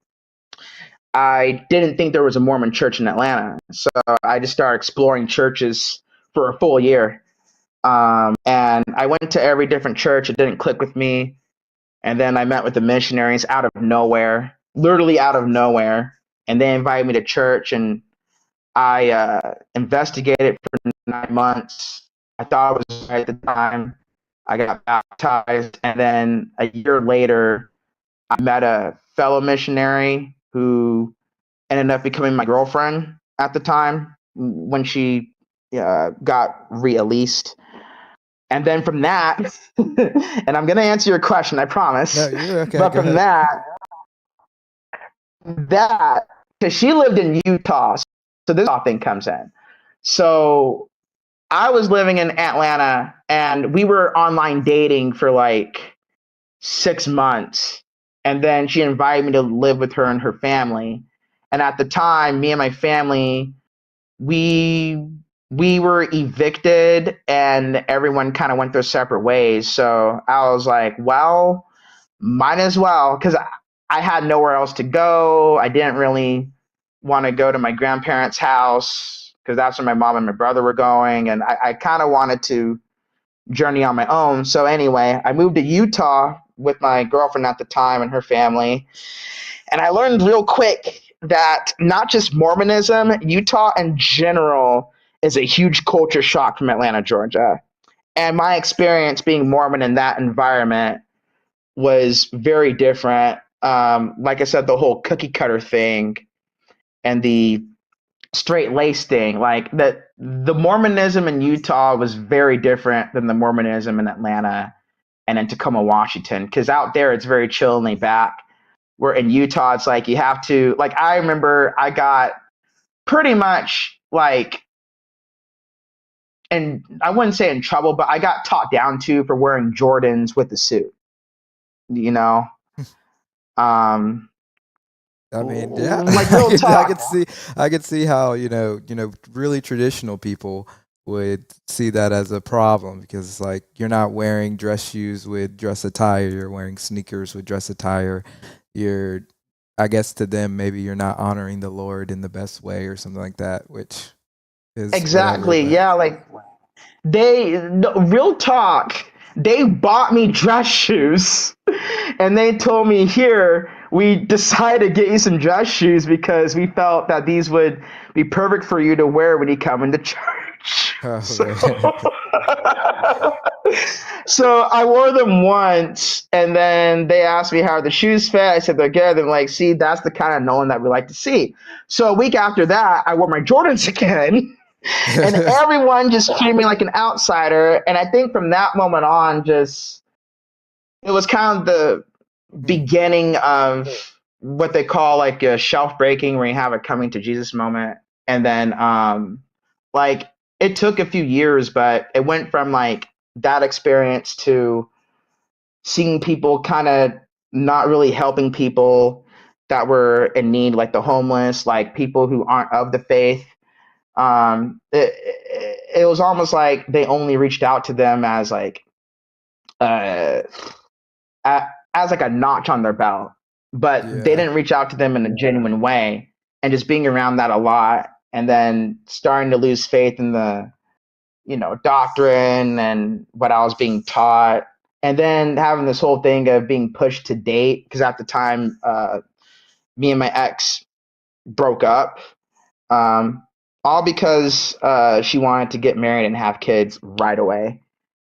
I didn't think there was a Mormon church in Atlanta. So I just started exploring churches for a full year. And I went to every different church. It didn't click with me. And then I met with the missionaries out of nowhere, literally out of nowhere. And they invited me to church, and I investigated for 9 months. I thought it was right at the time. I got baptized. And then a year later, I met a fellow missionary who ended up becoming my girlfriend at the time when she got released. And then from that, and I'm going to answer your question, I
No,
promise.
you're okay.
But
Go
from
ahead.
that, because she lived in Utah, so this thing comes in. So I was living in Atlanta, and we were online dating for like 6 months. And then she invited me to live with her and her family. And at the time, me and my family, we we were evicted and everyone kind of went their separate ways. So I was like, well, might as well, because I had nowhere else to go. I didn't really want to go to my grandparents' house because that's where my mom and my brother were going. And I kind of wanted to journey on my own. So anyway, I moved to Utah with my girlfriend at the time and her family. And I learned real quick that not just Mormonism, Utah in general is a huge culture shock from Atlanta, Georgia. And my experience being Mormon in that environment was very different. Like I said, the whole cookie cutter thing and the straight lace thing, like the Mormonism in Utah was very different than the Mormonism in Atlanta and in Tacoma, Washington, because out there it's very chill and laid back. Where in Utah, it's like you have to, like, I remember I got pretty much like, and I wouldn't say in trouble, but I got talked down to for wearing Jordans with a suit, you know? Um,
I mean, yeah,
like real
I
talk.
could see, I could see how really traditional people would see that as a problem because it's like you're not wearing dress shoes with dress attire, you're wearing sneakers with dress attire. You're, I guess to them, maybe you're not honoring the Lord in the best way or something like that, which is whatever.
Exactly.
But
Yeah, like no, real talk. They bought me dress shoes, and they told me, "Here, we decided to get you some dress shoes because we felt that these would be perfect for you to wear when you come into church."
oh
So,
man,
so I wore them once, and then they asked me how the shoes fit. I said they're good. And like, see, that's the kind of Nolan that we like to see. So a week after that, I wore my Jordans again. And everyone just treated me like an outsider. And I think from that moment on, just it was kind of the
Hmm.
beginning of what they call like a shelf breaking, where you have a coming to Jesus moment. And then, like, it took a few years, but it went from like that experience to seeing people kind of not really helping people that were in need, like the homeless, like people who aren't of the faith. It was almost like they only reached out to them as like uh, as like a notch on their belt, but they
yeah,
didn't reach out to them in a genuine way. And just being around that a lot, and then starting to lose faith in the doctrine and what I was being taught, and then having this whole thing of being pushed to date because at the time, me and my ex broke up. Um, all because she wanted to get married and have kids right away.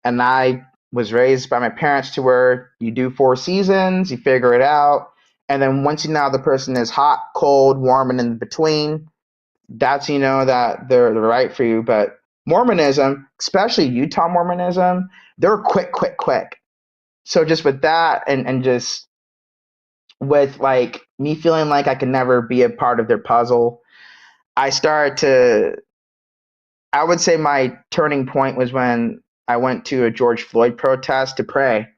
And I was raised by my parents to where you do 4 seasons, you figure it out. And then once you know the person is hot, cold, warm, and in between, that's that they're right for you. But Mormonism, especially Utah Mormonism, they're quick, quick, quick. So just with that, and just with like me feeling like I could never be a part of their puzzle, I started to I would say my turning point was when I went to a George Floyd protest to pray,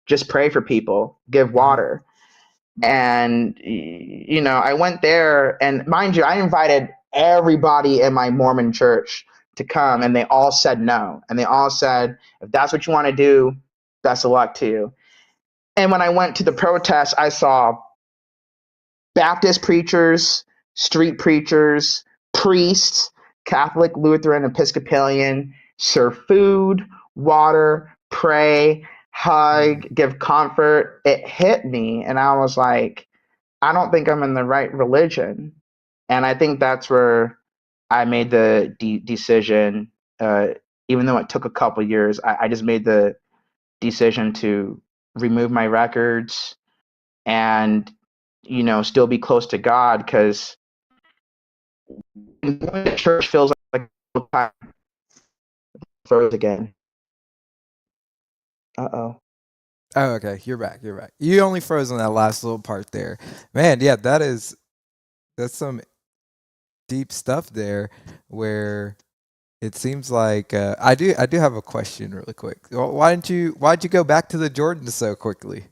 just pray for people, give
hmm,
water. And, I went there, and mind you, I invited everybody in my Mormon church to come, and they all said no. And they all said, if that's what you want to do, best of luck to you. And when I went to the protest, I saw Baptist preachers, street preachers, priests, Catholic, Lutheran, Episcopalian, serve food, water, pray,
hmm.
hug, give comfort. It hit me, and I was like, I don't think I'm in the right religion. And I think that's where I made the decision. Uh, Even though it took a couple years, I just made the decision to remove my records and still be close to God, because going to church feels like time froze again. Uh-oh.
Oh, okay. You're back. You're back. You only froze on that last little part there, man. Yeah, that's some deep stuff there. Where it seems like I do have a question really quick. Why'd you go back to the Jordans so quickly?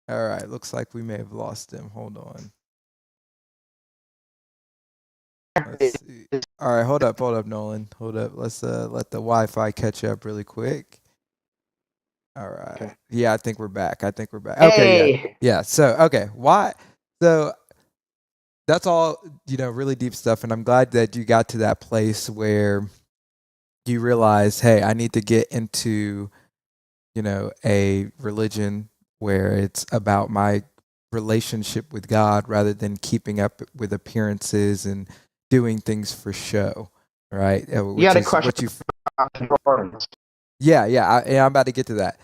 All right, looks like we may have lost him. Hold on. Let's see. All right, hold up, Nolan. Hold up. Let's let the Wi-Fi catch up really quick. All right.
Okay.
Yeah, I think we're back. I think we're back. Okay, yeah.
Hey.
Yeah. So, okay. Why so that's all, really deep stuff, and I'm glad that you got to that place where you realize, hey, I need to get into, a religion where it's about my relationship with God rather than keeping up with appearances and doing things for show, right?
You
Which
had a
is
question
what you
about Jordans.
Yeah, yeah, I'm about to get to that.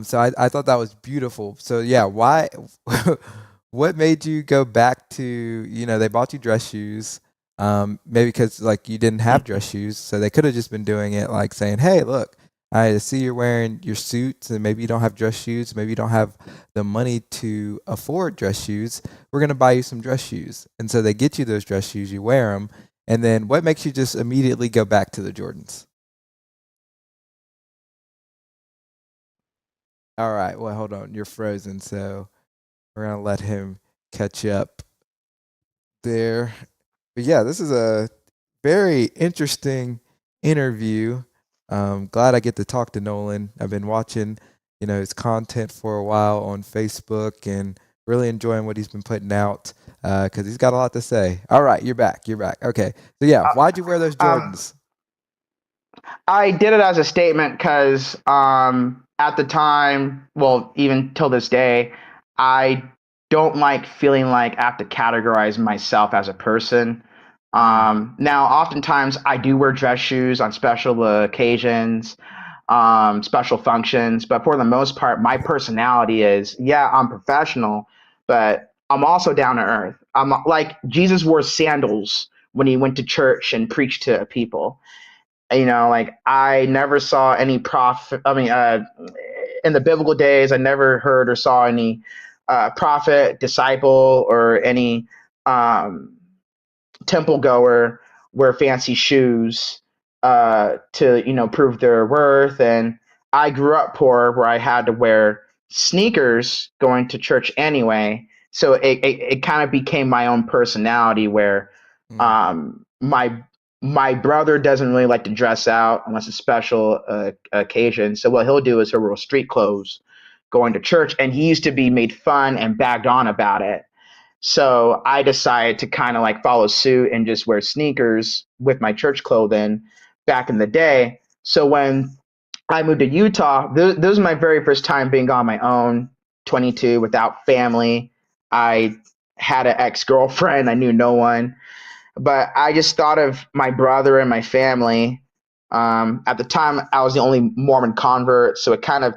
So I thought that was beautiful. So yeah, why? What made you go back to? They bought you dress shoes. Maybe because like you didn't have dress shoes, so they could have just been doing it like saying, "Hey, look, I see you're wearing your suits, and maybe you don't have dress shoes. Maybe you don't have the money to afford dress shoes. We're gonna buy you some dress shoes." And so they get you those dress shoes, you wear them, and then what makes you just immediately go back to the Jordans? All right. Well, hold on. You're frozen, so we're gonna let him catch up there. But yeah, this is a very interesting interview. Glad I get to talk to Nolan. I've been watching, his content for a while on Facebook and really enjoying what he's been putting out. because he's got a lot to say. All right, you're back. You're back. Okay. So yeah, why'd you wear those Jordans?
I did it as a statement because at the time, well, even till this day, I don't like feeling like I have to categorize myself as a person. Now, oftentimes I do wear dress shoes on special occasions, special functions, but for the most part, my personality is, yeah, I'm professional, but I'm also down to earth. I'm like Jesus wore sandals when he went to church and preached to people. Like I never saw any prophet. I mean, in the biblical days, I never heard or saw any prophet, disciple, or any um, temple goer wear fancy shoes to prove their worth. And I grew up poor, where I had to wear sneakers going to church anyway. So it kind of became my own personality, where my brother doesn't really like to dress out unless it's special occasion. So what he'll do is he'll wear street clothes going to church, and he used to be made fun and bagged on about it. So I decided to kind of like follow suit and just wear sneakers with my church clothing back in the day. So when I moved to Utah, this was my very first time being on my own, 22, without family. I had an ex-girlfriend. I knew no one. But I just thought of my brother and my family. At the time, I was the only Mormon convert, so it kind of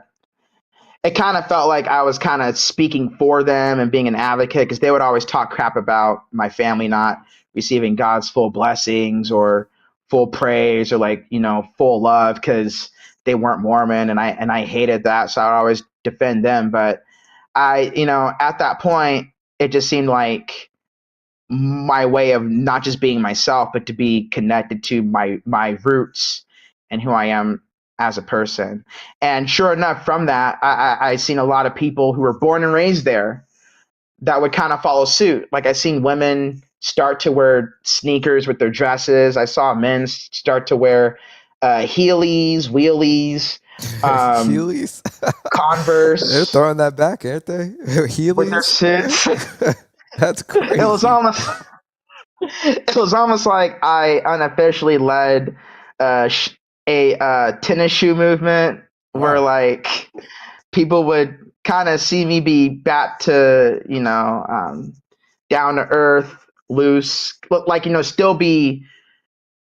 felt like I was kind of speaking for them and being an advocate, because they would always talk crap about my family not receiving God's full blessings or full praise or full love, because they weren't Mormon, and I hated that, so I would always defend them. But at that point, it just seemed like my way of not just being myself, but to be connected to my roots and who I am as a person. And sure enough, from that, I seen a lot of people who were born and raised there that would kind of follow suit. Like I seen women start to wear sneakers with their dresses. I saw men start to wear Heelys, wheelies,
Heelys?
Converse.
They're throwing that back, aren't they? Heelys?
With their suits.
That's crazy.
It was almost like I unofficially led a tennis shoe movement, where like people would kind of see me be back to down to earth, loose, look like still be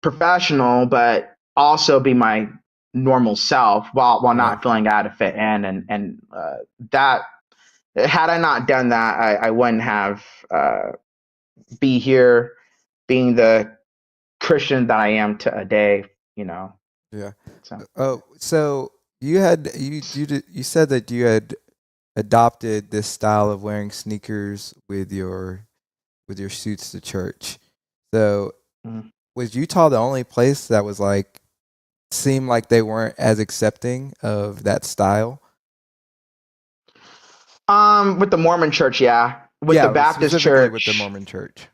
professional, but also be my normal self while not feeling I had to fit in. And that, had I not done that, I wouldn't have be here being the Christian that I am today.
Yeah.
So.
Oh, so you said that you had adopted this style of wearing sneakers with your suits to church. So was Utah the only place that was like seemed like they weren't as accepting of that style?
With the Mormon church, yeah. With the Baptist church,
with the Mormon church.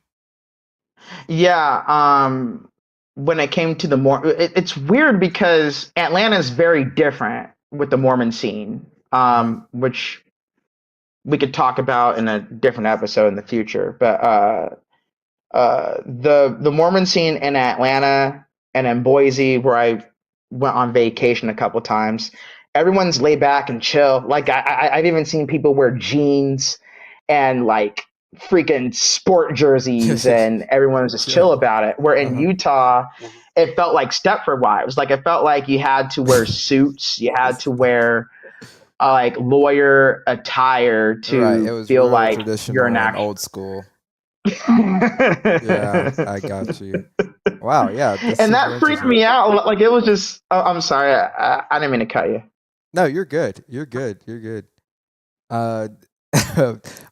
Yeah. When it came to the Mormon, it's weird because Atlanta is very different with the Mormon scene, which we could talk about in a different episode in the future. But the Mormon scene in Atlanta and in Boise, where I went on vacation a couple times, everyone's laid back and chill. Like I've even seen people wear jeans and like freaking sport jerseys, and everyone's just chill about it. Where in Utah, it felt like Stepford Wives. Like it felt like you had to wear suits, you had to wear like lawyer attire to feel like you're an actual
old school. Yeah, I got you. Wow, yeah.
And that freaked me out. Like it was just. Oh, I'm sorry, I didn't mean to cut you.
No, you're good. You're good. You're good.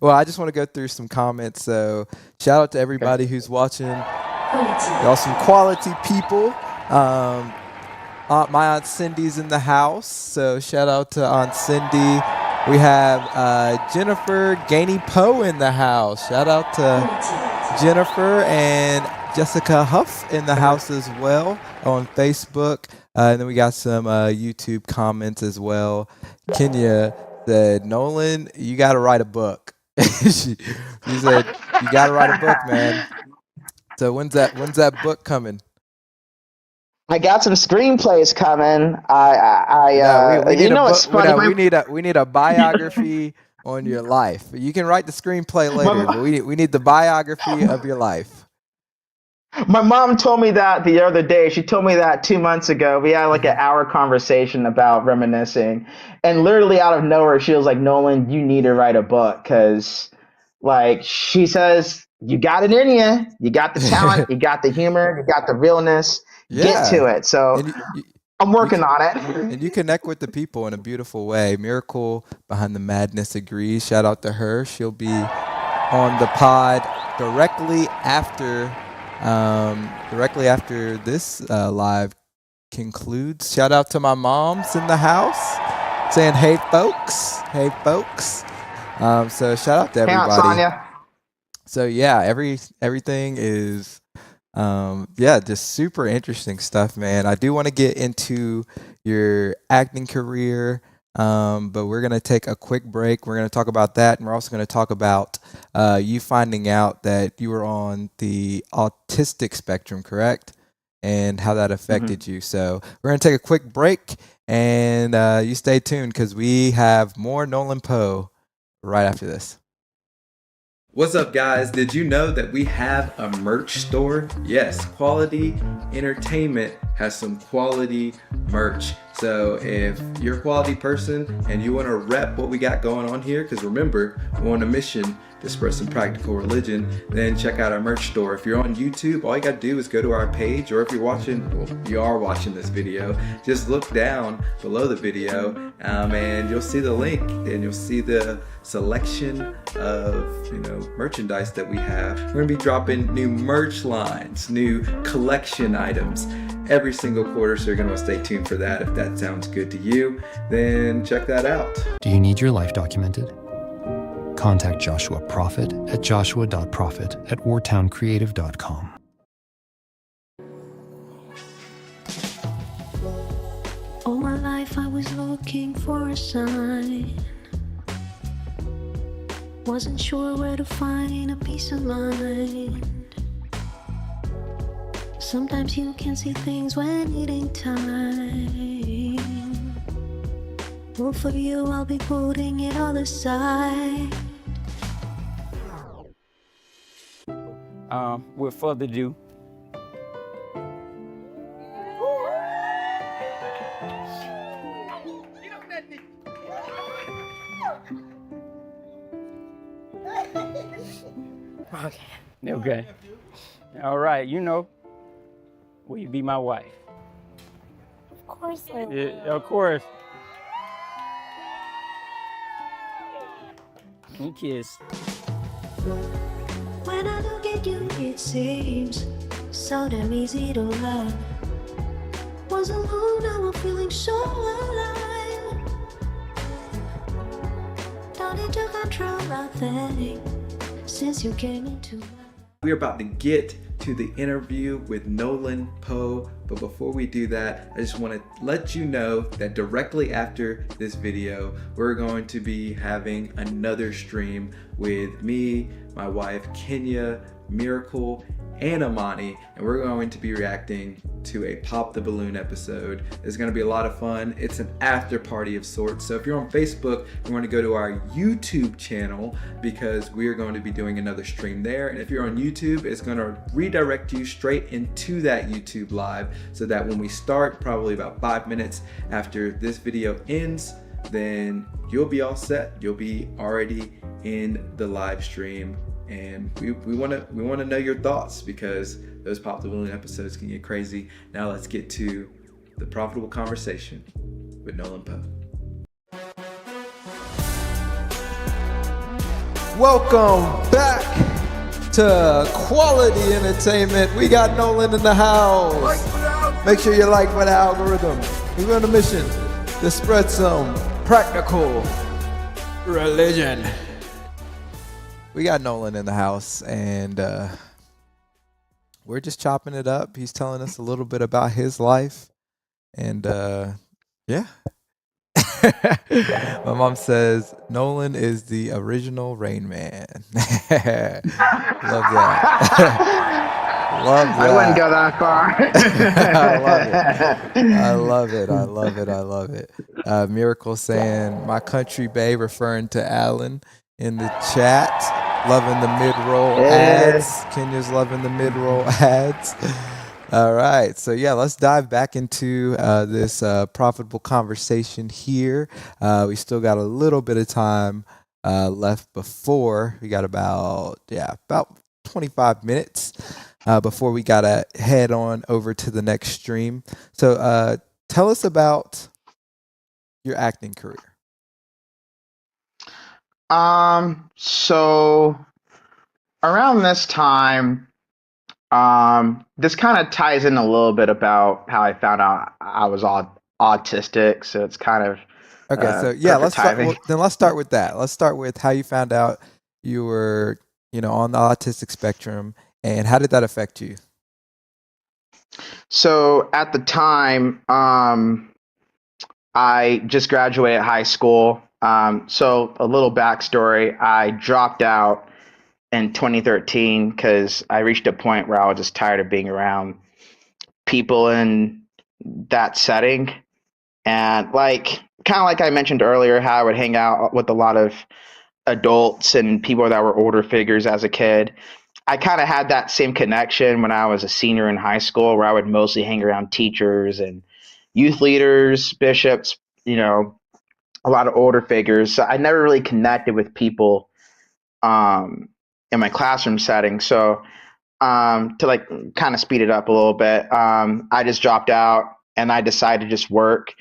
Well, I just want to go through some comments. So, shout out to everybody who's watching. Y'all some quality people. My Aunt Cindy's in the house, so shout out to Aunt Cindy. We have Jennifer Gainey Powe in the house. Shout out to Jennifer and Jessica Huff in the house as well on Facebook. And then we got some YouTube comments as well. Kenya said, Nolan, you got to write a book. she said, You got to write a book, man. So when's that book coming?
I got some screenplays coming.
No, we need a
It's
book.
funny.
No, we need a biography on your life. You can write the screenplay later, but we need the biography of your life.
My mom told me that the other day. She told me that 2 months ago. We had like an hour conversation about reminiscing, and literally out of nowhere, she was like, "Nolan, you need to write a book because, like, she says you got it in you. You got the talent. You got the humor. You got the realness. Get
Yeah,
to it." So
and
I'm working on it.
and you connect with the people in a beautiful way. Miracle Behind the Madness agrees. Shout out to her. She'll be on the pod directly after this live concludes. Shout out to my moms in the house saying, "Hey folks, hey folks." So shout out to
Hey, Aunt
everybody.
Sonia.
So yeah, everything is just super interesting stuff, man. I do want to get into your acting career, but we're gonna take a quick break. We're gonna talk about that, and we're also gonna talk about you finding out that you were on the autistic spectrum, correct? And how that affected you. So we're gonna take a quick break, and you stay tuned because we have more Nolan Powe right after this.
What's up, guys? Did you know that we have a merch store? Yes, Quality Entertainment has some quality merch. So if you're a quality person and you want to rep what we got going on here, because remember, we're on a mission to spread some practical religion, then check out our merch store. If you're on YouTube, all you got to do is go to our page, or if you're watching, well, you are watching this video, just look down below the video and you'll see the link and you'll see the selection of merchandise that we have. We're gonna be dropping new merch lines, new collection items every single quarter, so you're gonna want to stay tuned for that. If that sounds good to you, then check that out.
Do you need your life documented? Contact Joshua Prophet at joshua.prophet@wartowncreative.com.
All my life I was looking for a sign. Wasn't sure where to find a peace of mind. Sometimes you can see things when it ain't time. Well, for you I'll be putting it all aside.
With further ado, okay. All right, will you be my wife?
Of course I will.
Yeah, of course. You kiss.
When I look at you, it seems so damn easy to love. Was alone, now I'm feeling so alive. Don't need to control nothing since you came into my life.
We're about to get to the interview with Nolan Powe, but before we do that, I just want to let you know that directly after this video, we're going to be having another stream with me, my wife Kenya, Miracle, and Amani, and we're going to be reacting to a Pop the Balloon episode. It's going to be a lot of fun. It's an after party of sorts. So if you're on Facebook, you want to go to our YouTube channel because we are going to be doing another stream there. And if you're on YouTube, it's going to redirect you straight into that YouTube live so that when we start, probably about 5 minutes after this video ends, then you'll be all set. You'll be already in the live stream. And we want to know your thoughts because those Pop the Balloon episodes can get crazy. Now let's get to the profitable conversation with Nolan Powe.
Welcome back to Quality Entertainment. We got Nolan in the house. Make sure you like for the algorithm. We're on a mission to spread some practical religion. We got Nolan in the house, and we're just chopping it up. He's telling us a little bit about his life, and yeah. My mom says Nolan is the original Rain Man. Love that. Love
I wouldn't go
that.
that far.
I love it. I love it. I love it. I love it. Miracle saying my country babe, referring to Alan in the chat. Loving the mid-roll
Yeah.
ads. Kenya's loving the mid-roll ads. All right. So, yeah, let's dive back into this profitable conversation here. We still got a little bit of time left before we got about 25 minutes before we got to head on over to the next stream. So, tell us about your acting career.
So around this time, this kind of ties in a little bit about how I found out I was autistic. So it's kind of
Okay, so
perfect timing.
let's start with that. Let's start with how you found out you were, on the autistic spectrum, and how did that affect you?
So at the time, I just graduated high school. So a little backstory: I dropped out in 2013 because I reached a point where I was just tired of being around people in that setting. And kind of like I mentioned earlier, how I would hang out with a lot of adults and people that were older figures as a kid. I kind of had that same connection when I was a senior in high school, where I would mostly hang around teachers and youth leaders, bishops, a lot of older figures. So I never really connected with people in my classroom setting. So to kind of speed it up a little bit, I just dropped out and I decided to just work.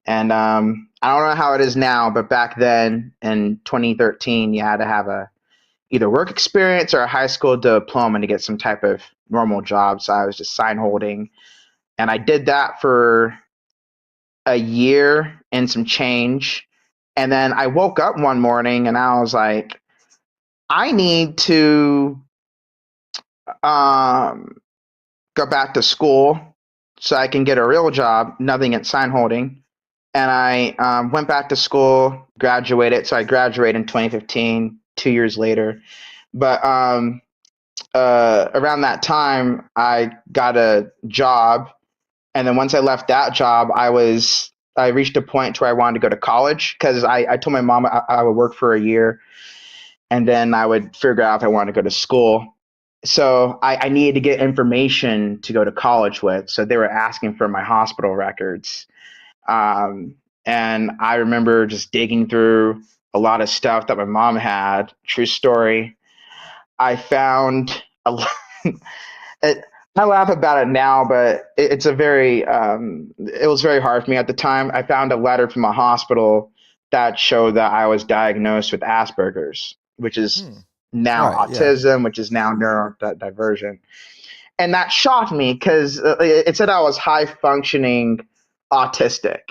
And I don't know how it is now, but back then in 2013, you had to have either work experience or a high school diploma to get some type of normal job. So I was just sign holding, and I did that for a year and some change. And then I woke up one morning and I was like, I need to um, go back to school so I can get a real job, nothing at sign holding. And I went back to school, graduated. So I graduated in 2015, 2 years later. But around that time, I got a job. And then once I left that job, I reached a point where I wanted to go to college, because I told my mom I would work for a year and then I would figure out if I wanted to go to school. So I needed to get information to go to college with. So they were asking for my hospital records. And I remember just digging through a lot of stuff that my mom had. True story. I found a lot. I laugh about it now, but it's a very, it was very hard for me at the time. I found a letter from a hospital that showed that I was diagnosed with Asperger's, which is now
Right, yeah.
autism, which is now neurodivergent. And that shocked me because it said I was high functioning autistic,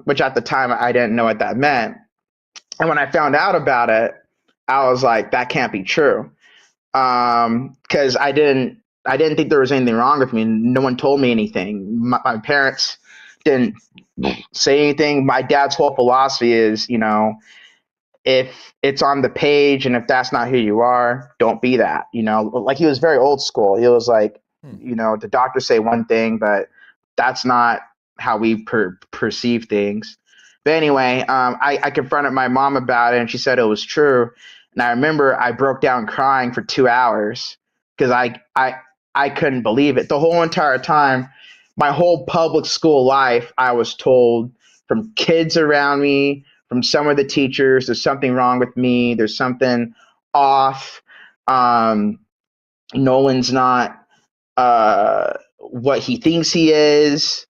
which at the time I didn't know what that meant. And when I found out about it, I was like, that can't be true. Because I didn't think there was anything wrong with me. No one told me anything. My parents didn't say anything. My dad's whole philosophy is, if it's on the page and if that's not who you are, don't be that. Like, he was very old school. He was like, the doctors say one thing, but that's not how we perceive things. But anyway, I confronted my mom about it, and she said it was true. And I remember I broke down crying for 2 hours because I couldn't believe it. The whole entire time, my whole public school life, I was told from kids around me, from some of the teachers, there's something wrong with me. There's something off. Nolan's not what he thinks he is.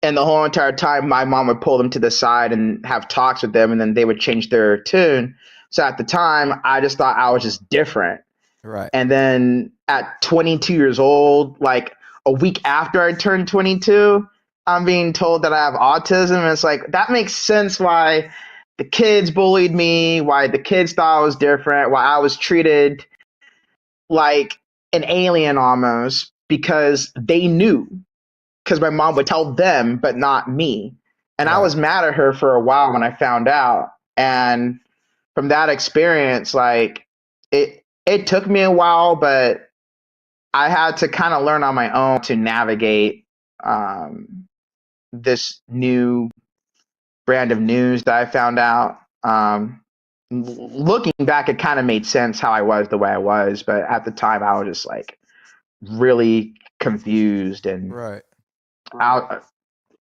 And the whole entire time, my mom would pull them to the side and have talks with them, and then they would change their tune. So at the time, I just thought I was just different.
Right.
And then at 22 years old, like a week after I turned 22, I'm being told that I have autism. And it's like, that makes sense why the kids bullied me, why the kids thought I was different, why I was treated like an alien almost, because they knew, because my mom would tell them, but not me. And I
Right.
was mad at her for a while when I found out. And from that experience, like it took me a while, but I had to kind of learn on my own to navigate this new brand of news that I found out. Looking back, it kind of made sense how I was the way I was, but at the time, I was just like really confused, and
Right.
I,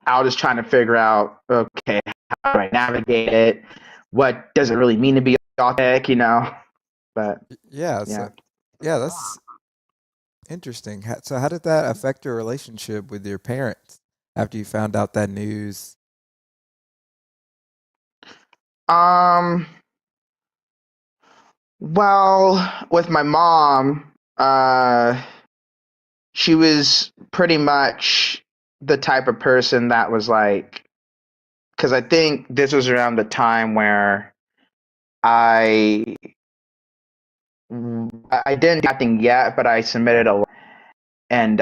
I was just trying to figure out, okay, how do I navigate it? What does it really mean to be authentic? But
Yeah.
yeah.
So, yeah, that's interesting. So, how did that affect your relationship with your parents after you found out that news?
Um. Well, with my mom, she was pretty much the type of person that was like, because I think this was around the time where I I didn't do acting yet, but I submitted a and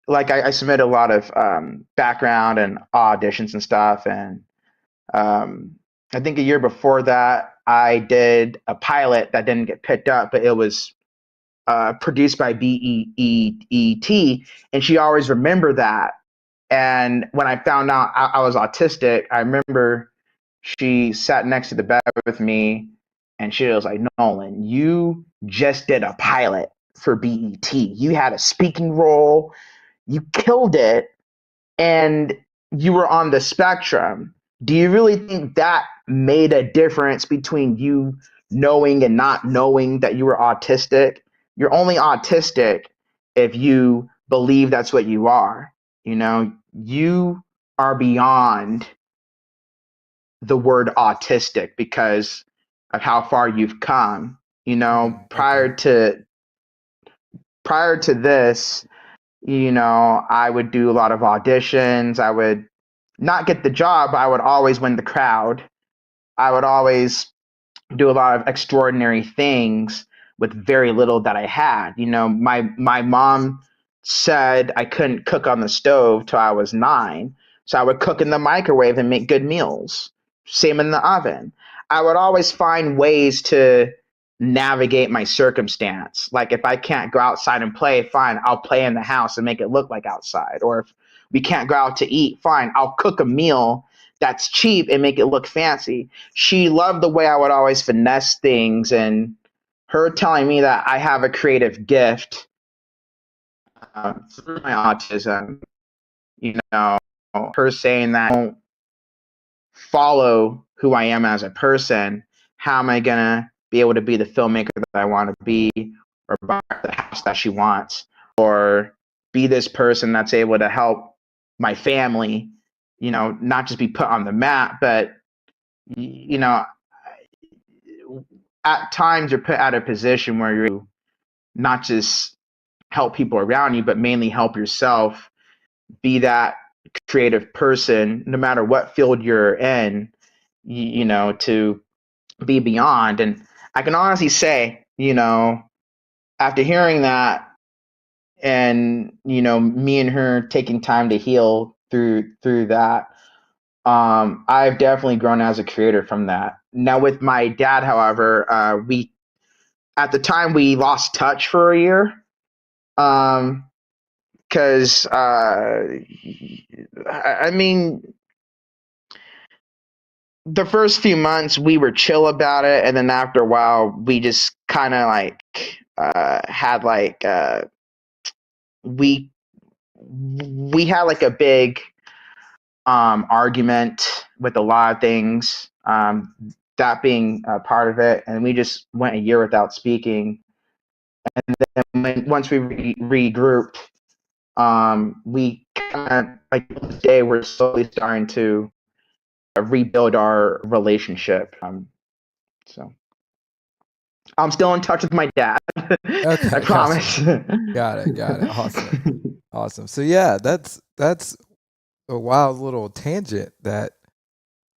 like I submitted a lot of background and auditions and stuff, and um, I think a year before that I did a pilot that didn't get picked up, but it was produced by BEET, and she always remembered that. And when I found out I was autistic, I remember she sat next to the bed with me, and she was like, "Nolan, you just did a pilot for BET. You had a speaking role, you killed it, and you were on the spectrum. Do you really think that made a difference between you knowing and not knowing that you were autistic? You're only autistic if you believe that's what you are. You are beyond the word autistic because of how far you've come.
Okay.
Prior to this, I would do a lot of auditions. I would not get the job, but I would always win the crowd. I would always do a lot of extraordinary things with very little that I had. My mom said I couldn't cook on the stove till I was 9, so I would cook in the microwave and make good meals. Same in the oven. I would always find ways to navigate my circumstance. Like if I can't go outside and play, fine, I'll play in the house and make it look like outside. Or if we can't go out to eat, fine, I'll cook a meal that's cheap and make it look fancy. She loved the way I would always finesse things, and her telling me that I have a creative gift through my autism, you know, her saying that I don't follow who I am as a person, how am I going to be able to be the filmmaker that I want to be, or buy the house that she wants, or be this person that's able to help my family, not just be put on the map, but, you know, at times you're put at a position where you not just help people around you, but mainly help yourself be that creative person, no matter what field you're in, to be beyond. And I can honestly say, after hearing that, and me and her taking time to heal through that, I've definitely grown as a creator from that. Now with my dad, however, we at the time we lost touch for a year, because I mean, the first few months we were chill about it, and then after a while we just kind of like had like we we had like a big argument with a lot of things, that being part of it, and we just went a year without speaking. Once we regrouped, we kind of like today we're slowly starting to rebuild our relationship. So I'm still in touch with my dad. I
Okay. Gotcha.
promise.
Got it. Got it. Awesome. Awesome. So yeah, that's a wild little tangent that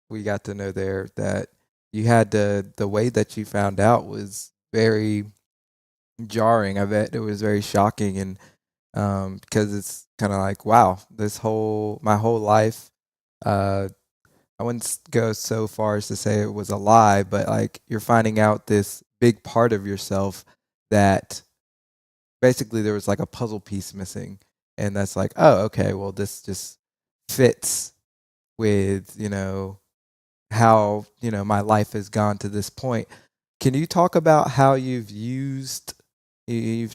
we got to know there. That you had the way that you found out was very jarring. I bet it was very shocking, and because it's kind of like, wow, my whole life I wouldn't go so far as to say it was a lie, but like you're finding out this big part of yourself that basically there was like a puzzle piece missing. And that's like, oh, okay, well, this just fits with, how, my life has gone to this point. Can you talk about how you've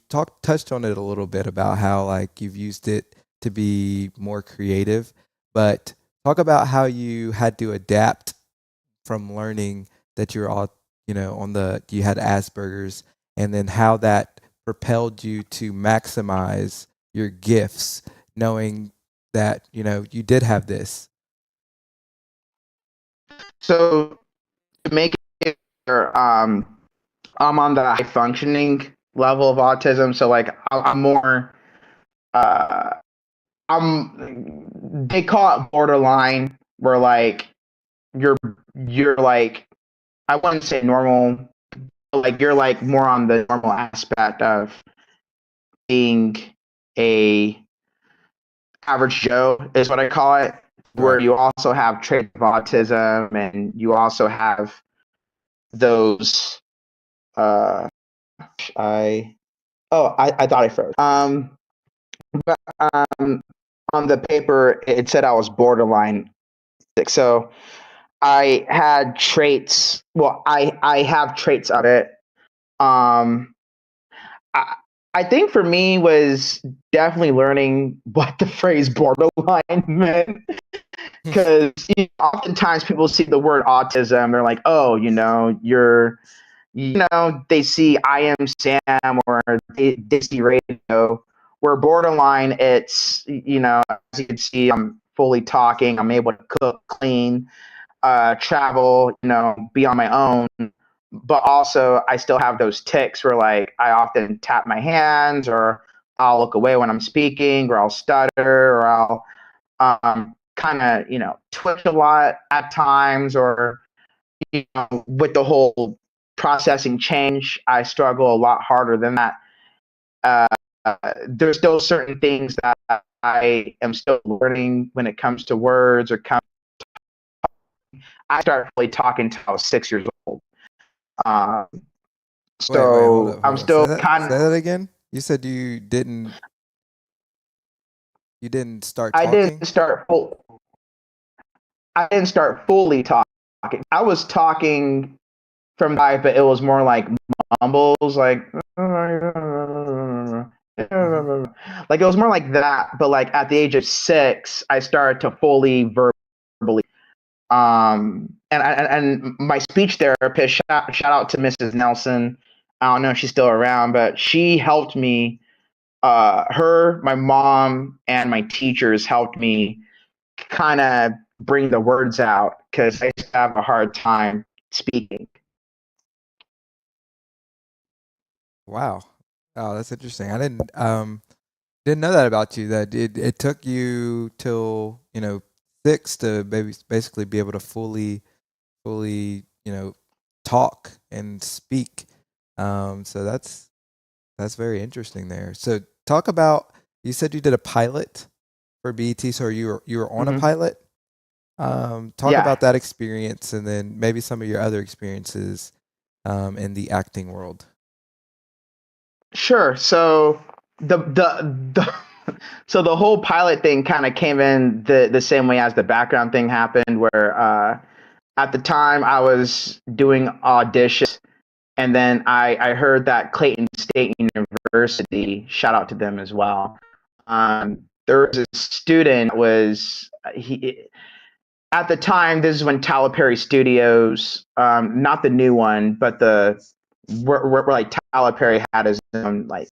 touched on it a little bit about how like you've used it to be more creative, but talk about how you had to adapt from learning that you're all, you had Asperger's, and then how that propelled you to maximize your gifts, knowing that, you did have this.
So to make it clear, I'm on the high functioning level of autism. So like I'm more, uh, they call it borderline, where like you're you're like, I wouldn't say normal, but like you're like more on the normal aspect of being a average Joe is what I call it, where
Right.
you also have traits of autism and you also have those I I thought I froze. But on the paper it said I was borderline. So I had traits. Well, I have traits of it. Um, I I think for me was definitely learning what the phrase borderline meant, because oftentimes people see the word autism, they're like, oh, they see I Am Sam, or they see radio. Where borderline, it's, as you can see, I'm fully talking, I'm able to cook, clean, travel, be on my own. But also, I still have those tics where, like, I often tap my hands, or I'll look away when I'm speaking, or I'll stutter, or I'll kind of, twitch a lot at times, or, with the whole processing change, I struggle a lot harder than that. Uh, there's still certain things that I am still learning when it comes to words or I started really talking until I was 6 years old. Um,
Wait, hold
so
up,
I'm
hold up. Say
still
that,
kind
say
of,
that again. You said you didn't start
I
talking?
didn't start full, I didn't start fully talking. I was talking from life, but it was more like mumbles, like
Hmm.
like it was more like that. But like at the age of 6, I started to fully verbally. And my speech therapist, shout out to Mrs. Nelson. I don't know if she's still around, but she helped me. Her, my mom, and my teachers helped me kind of bring the words out, because I used to have a hard time speaking.
Wow. Oh, that's interesting. I didn't know that about you. That it took you till 6 to basically be able to fully talk and speak. So that's very interesting there. So talk about, you said you did a pilot for BET, so you were on a
Hmm.
pilot. Talk
Yeah,
about that experience, and then maybe some of your other experiences in the acting world.
sure. So the so the whole pilot thing kind of came in the same way as the background thing happened, where at the time I was doing auditions, and then I heard that Clayton State University, shout out to them as well. There was a student, was he at the time, this is when Tyler Perry Studios, not the new one, but the where like Tyler Perry had his own, like,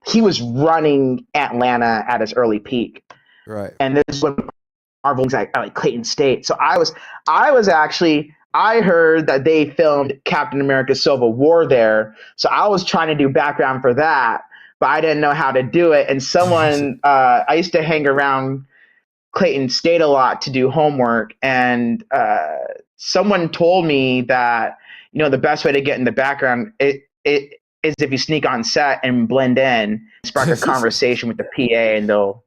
he was running Atlanta at his early peak,
Right.
and this is when Marvel was like Clayton State. So I was actually, I heard that they filmed Captain America: Civil War there, so I was trying to do background for that, but I didn't know how to do it. And someone, I used to hang around Clayton State a lot to do homework, and someone told me that, the best way to get in the background, it is if you sneak on set and blend in, spark a conversation with the PA, and they'll,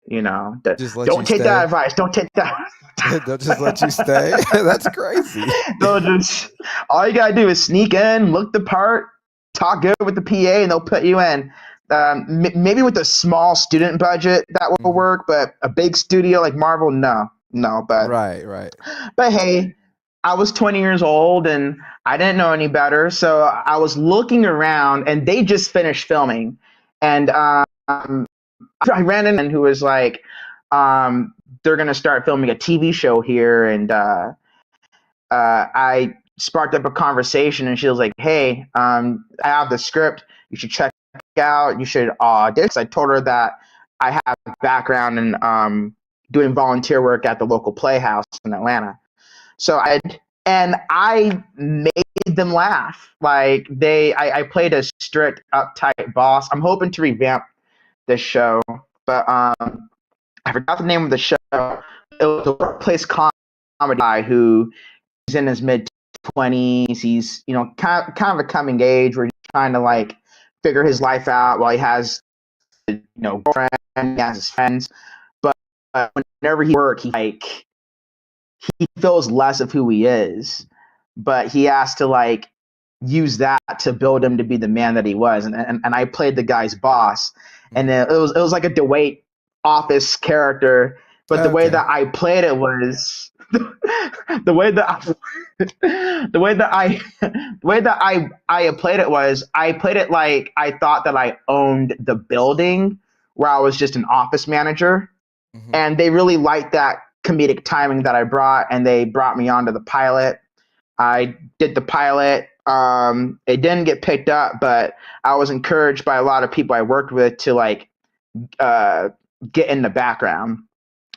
Just let you
don't take that
stay.
advice, don't take that.
They'll just let you stay. That's crazy.
They'll just all you gotta do is sneak in, look the part, talk good with the PA, and they'll put you in. Maybe with a small student budget that will work, but a big studio like Marvel, no.
Right.
But hey, I was 20 years old and I didn't know any better, so I was looking around, and they just finished filming, and I ran in and who was like, they're gonna start filming a TV show here, and I sparked up a conversation, and she was like, "Hey, I have the script. You should check out. You should audition." I told her that I have a background in doing volunteer work at the local playhouse in Atlanta. So I made them laugh. Like I played a strict, uptight boss. I'm hoping to revamp this show, but I forgot the name of the show. It was a workplace comedy guy who is in his mid-20s. He's kind of a coming age where he's trying to like figure his life out while he has girlfriend, he has his friends, but whenever he works, he feels less of who he is, but he has to like use that to build him to be the man that he was. And I played the guy's boss, and it was like a DeWitt office character, but the way that I played it was the way that I played it was I played it like I thought that I owned the building where I was just an office manager. And they really liked that comedic timing that I brought, and they brought me onto the pilot. I did the pilot. It didn't get picked up, but I was encouraged by a lot of people I worked with to like get in the background.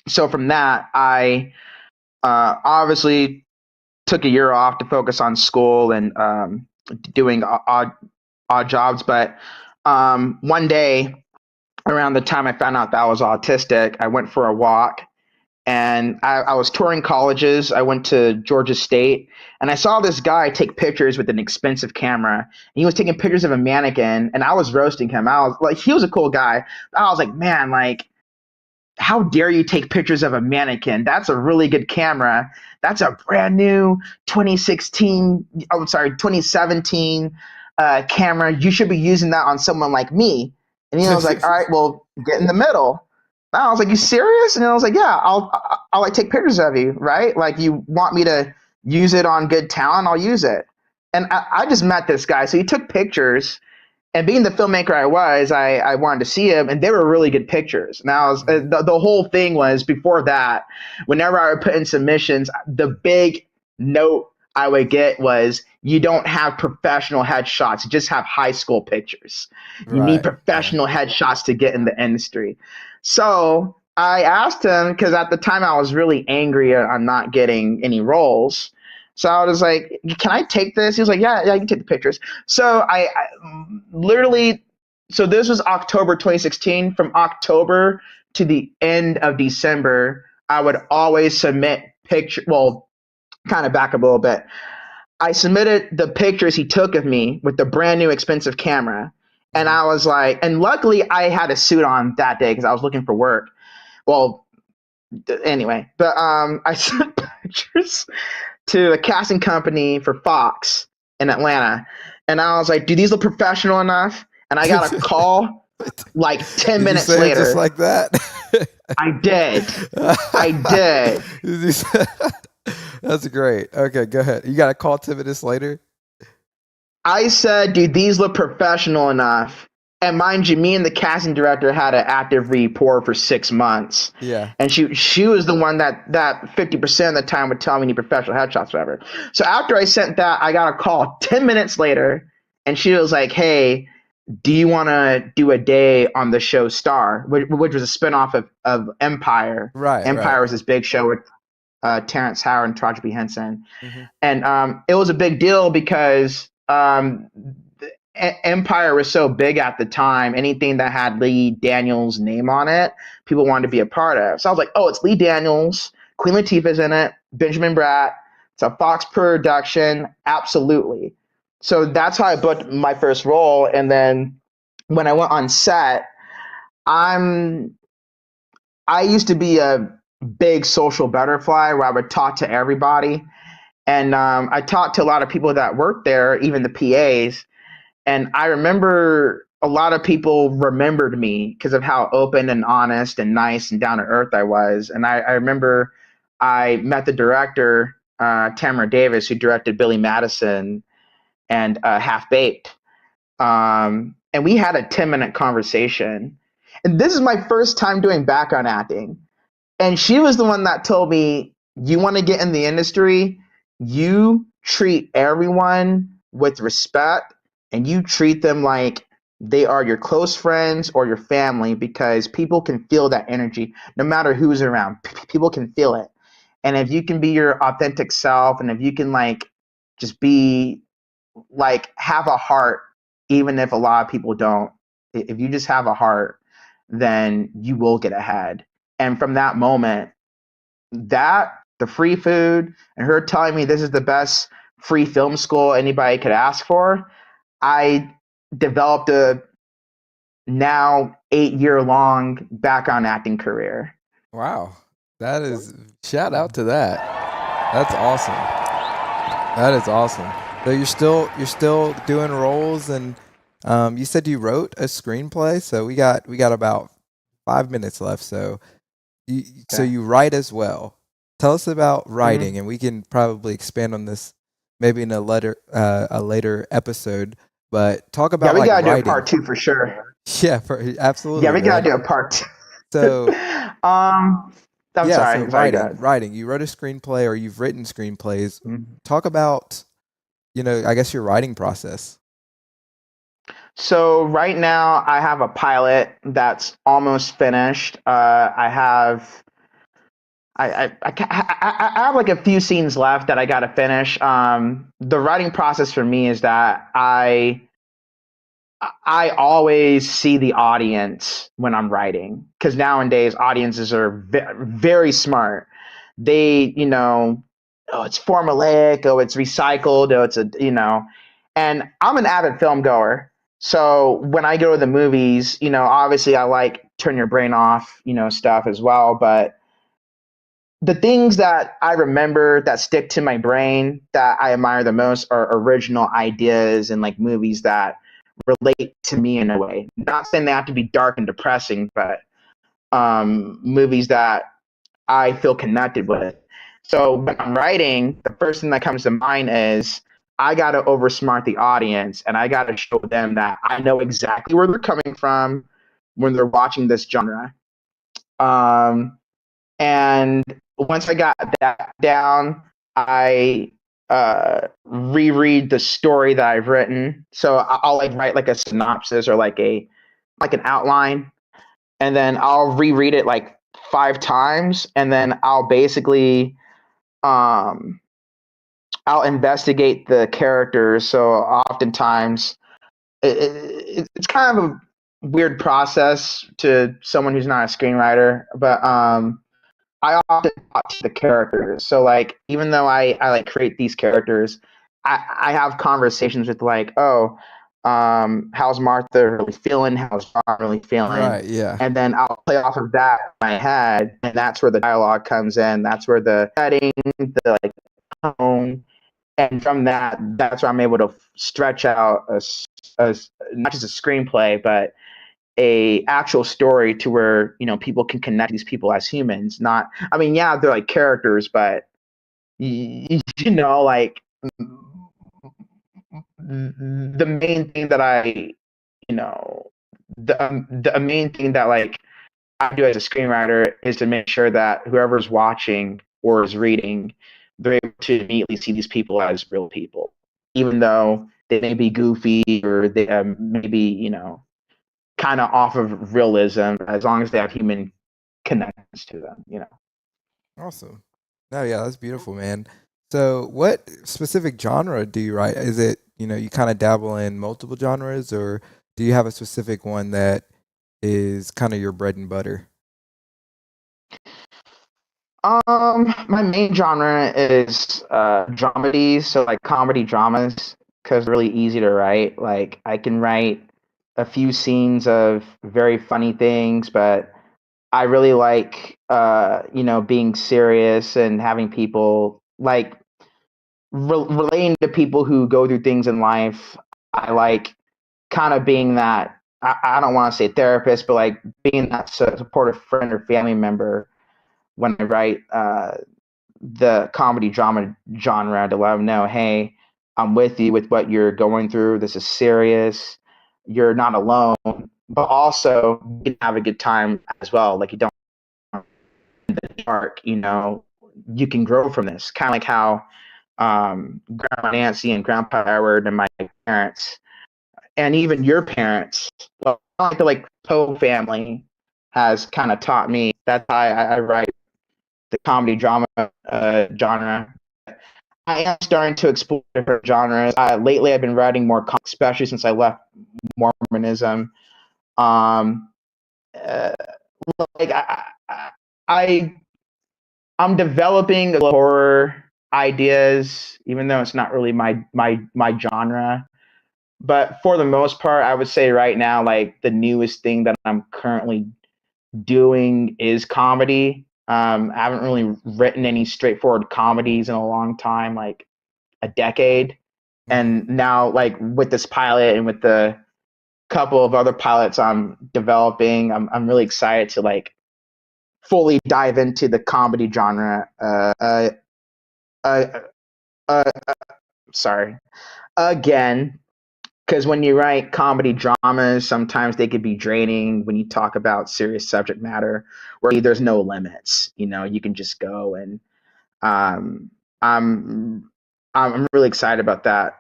So from that, I obviously took a year off to focus on school and doing odd jobs. But one day, around the time I found out that I was autistic, I went for a walk, and I was touring colleges. I went to Georgia State, and I saw this guy take pictures with an expensive camera. And he was taking pictures of a mannequin, and I was roasting him. I was like, he was a cool guy. I was like, man, like, how dare you take pictures of a mannequin? That's a really good camera. That's a brand new 2017 camera. You should be using that on someone like me. And I was like, all right, well, get in the middle. And I was like, you serious? And I was like, yeah, I'll like take pictures of you, right? Like, you want me to use it on good talent, I'll use it. And I just met this guy, so he took pictures. And being the filmmaker I was, I wanted to see him, and they were really good pictures. Now, the whole thing was, before that, whenever I would put in submissions, the big note I would get was, you don't have professional headshots, you just have high school pictures. You need professional headshots to get in the industry. So I asked him, because at the time I was really angry on not getting any roles. So I was like, can I take this? He was like, yeah, you can take the pictures. So I literally, so this was October 2016. From October to the end of December, I would always submit picture. Well, kind of back up a little bit. I submitted the pictures he took of me with the brand new expensive camera. And I was like, and luckily I had a suit on that day because I was looking for work. Well, anyway, but I sent pictures to a casting company for Fox in Atlanta. And I was like, do these look professional enough? And I got a call like 10 minutes later.
Just like that?
I did.
That's great. Okay, go ahead. You got a call 10 minutes later?
I said, do these look professional enough? And mind you, me and the casting director had an active rapport for 6 months.
Yeah.
And she was the one that 50% of the time would tell me need professional headshots, whatever. So after I sent that, I got a call 10 minutes later, and she was like, hey, do you want to do a day on the show Star, which was a spinoff of Empire.
Right.
Empire was this big show with Terrence Howard and Taraji P. Henson. Mm-hmm. And it was a big deal because Empire was so big at the time. Anything that had Lee Daniels' name on it, people wanted to be a part of. So I was like, oh, it's Lee Daniels, Queen Latifah's in it, Benjamin Bratt. It's a Fox production. Absolutely. So that's how I booked my first role. And then when I went on set, I used to be a big social butterfly where I would talk to everybody. And I talked to a lot of people that worked there, even the PAs. And I remember a lot of people remembered me because of how open and honest and nice and down to earth I was. And I remember I met the director, Tamara Davis, who directed Billy Madison and Half Baked. And we had a 10-minute conversation. And this is my first time doing background acting. And she was the one that told me, you want to get in the industry, you treat everyone with respect and you treat them like they are your close friends or your family, because people can feel that energy no matter who's around. People can feel it. And if you can be your authentic self, and if you can like just be like have a heart, even if a lot of people don't, if you just have a heart, then you will get ahead. And from that moment, that, the free food, and her telling me this is the best free film school anybody could ask for, I developed a now 8-year long background acting career.
Wow. That is, shout out to that. That's awesome. That is awesome. So you're still doing roles, and you said you wrote a screenplay, so we got about 5 minutes left. So you write as well. Tell us about writing, and we can probably expand on this maybe in a later episode. But talk about
we gotta do a
writing.
part 2 for sure.
Yeah, absolutely.
Yeah, we gotta
man.
do a part 2.
So
I'm sorry.
so
Sorry, go ahead.
writing. You wrote a screenplay, or you've written screenplays.
Mhm.
Talk about, I guess your writing process.
So right now I have a pilot that's almost finished. I have like a few scenes left that I got to finish. The writing process for me is that I always see the audience when I'm writing, because nowadays audiences are very smart. They, oh, it's formulaic, oh, it's recycled, oh, and I'm an avid film goer. So when I go to the movies, obviously I like turn your brain off, stuff as well. But the things that I remember that stick to my brain that I admire the most are original ideas and like movies that relate to me in a way. Not saying they have to be dark and depressing, but movies that I feel connected with. So when I'm writing, the first thing that comes to mind is I got to oversmart the audience, and I got to show them that I know exactly where they're coming from when they're watching this genre. And once I got that down, I reread the story that I've written. So I'll like write like a synopsis or like an outline, and then I'll reread it like 5 times, and then I'll basically I'll investigate the characters. So oftentimes it's kind of a weird process to someone who's not a screenwriter, but I often talk to the characters. So like, even though I like create these characters, I have conversations with like, oh, how's Martha really feeling? How's John really feeling?
Right, yeah.
And then I'll play off of that in my head, and that's where the dialogue comes in. That's where the setting, the like tone, and from that's where I'm able to stretch out a not just a screenplay, but a actual story to where people can connect these people as humans. Not, I mean, yeah, they're like characters, but like the main thing that the main thing that like I do as a screenwriter is to make sure that whoever's watching or is reading, they're able to immediately see these people as real people, even though they may be goofy or they may be kind of off of realism, as long as they have human connections to them.
Awesome. No, yeah, that's beautiful, man. So, what specific genre do you write? Is it, you kind of dabble in multiple genres, or do you have a specific one that is kind of your bread and butter?
My main genre is dramedies, so like comedy dramas, because they're really easy to write. Like I can write a few scenes of very funny things, but I really like, being serious and having people like relating to people who go through things in life. I like kind of being that, I don't want to say therapist, but like being that supportive friend or family member when I write the comedy drama genre to let them know, hey, I'm with you with what you're going through. This is serious. You're not alone, but also you can have a good time as well. Like you don't in the dark, you can grow from this. Kind of like how Grandma Nancy and Grandpa Edward and my parents, and even your parents, well, I like the Poe family has kind of taught me. That's how I write the comedy drama genre. I am starting to explore different genres. Lately, I've been writing more, especially since I left Mormonism. Um, uh, like I, I'm developing horror ideas, even though it's not really my genre. But for the most part, I would say right now, like the newest thing that I'm currently doing is comedy. I haven't really written any straightforward comedies in a long time, like a decade. And now, like with this pilot and with the couple of other pilots I'm developing, I'm really excited to like fully dive into the comedy genre. Uh, uh, sorry, again, because when you write comedy dramas, sometimes they could be draining when you talk about serious subject matter where there's no limits. You can just go and um, I'm I'm really excited about that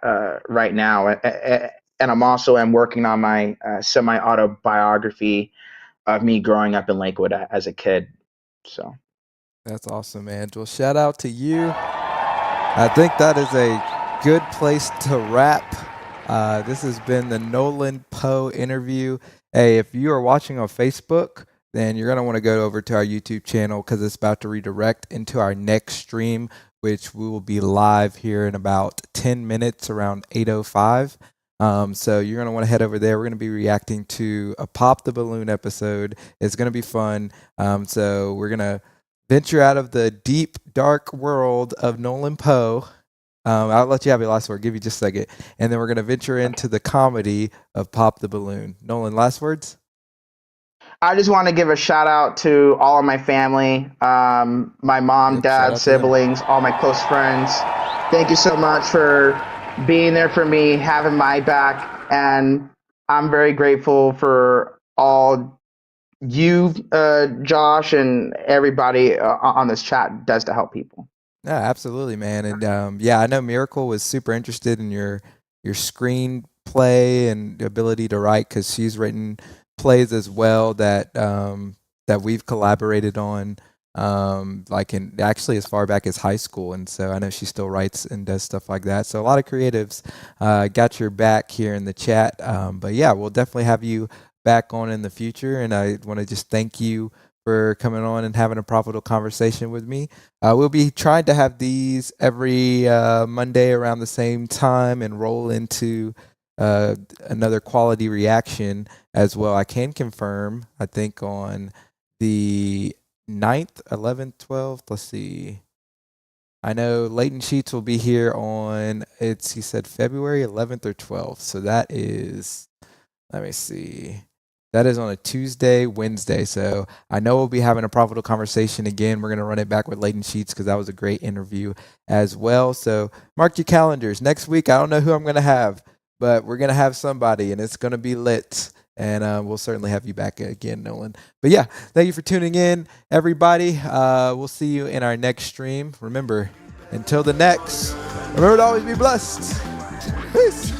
right now, and I'm working on my semi autobiography of me growing up in Lakewood as a kid. So
That's awesome, man. Well, shout out to you. I think that is a good place to wrap. This has been the Nolan Powe interview. Hey, if you are watching on Facebook, then you're going to want to go over to our YouTube channel because it's about to redirect into our next stream, which we will be live here in about 10 minutes around 8:05. So you're going to want to head over there. We're going to be reacting to a Pop the Balloon episode. It's going to be fun. So we're going to venture out of the deep, dark world of Nolan Powe. I'll let you have your last word. Give you just a second. And then we're going to venture into the comedy of Pop the Balloon. Nolan, last words?
I just want to give a shout out to all of my family, my mom,
Yep, shout
dad,
out to them.
siblings, all my close friends. Thank you so much for being there for me, having my back, and I'm very grateful for all you, Josh, and everybody on this chat does to help people.
Yeah, absolutely, man. And yeah, I know Miracle was super interested in your screenplay and ability to write because she's written plays as well that that we've collaborated on, like in actually as far back as high school. And so I know she still writes and does stuff like that. So a lot of creatives got your back here in the chat. But yeah, we'll definitely have you back on in the future. And I want to just thank you for coming on and having a profitable conversation with me. We'll be trying to have these every Monday around the same time and roll into another quality reaction as well. I can confirm, I think on the 9th, 11th, 12th, let's see. I know Leighton Sheets will be here on, he said February 11th or 12th. So that is, let me see. That is on a Tuesday, Wednesday. So I know we'll be having a profitable conversation again. We're going to run it back with Leighton Sheets because that was a great interview as well. So mark your calendars. Next week, I don't know who I'm going to have, but we're going to have somebody and it's going to be lit. And we'll certainly have you back again, Nolan. But yeah, thank you for tuning in, everybody. We'll see you in our next stream. Remember, until the next, remember to always be blessed. Peace.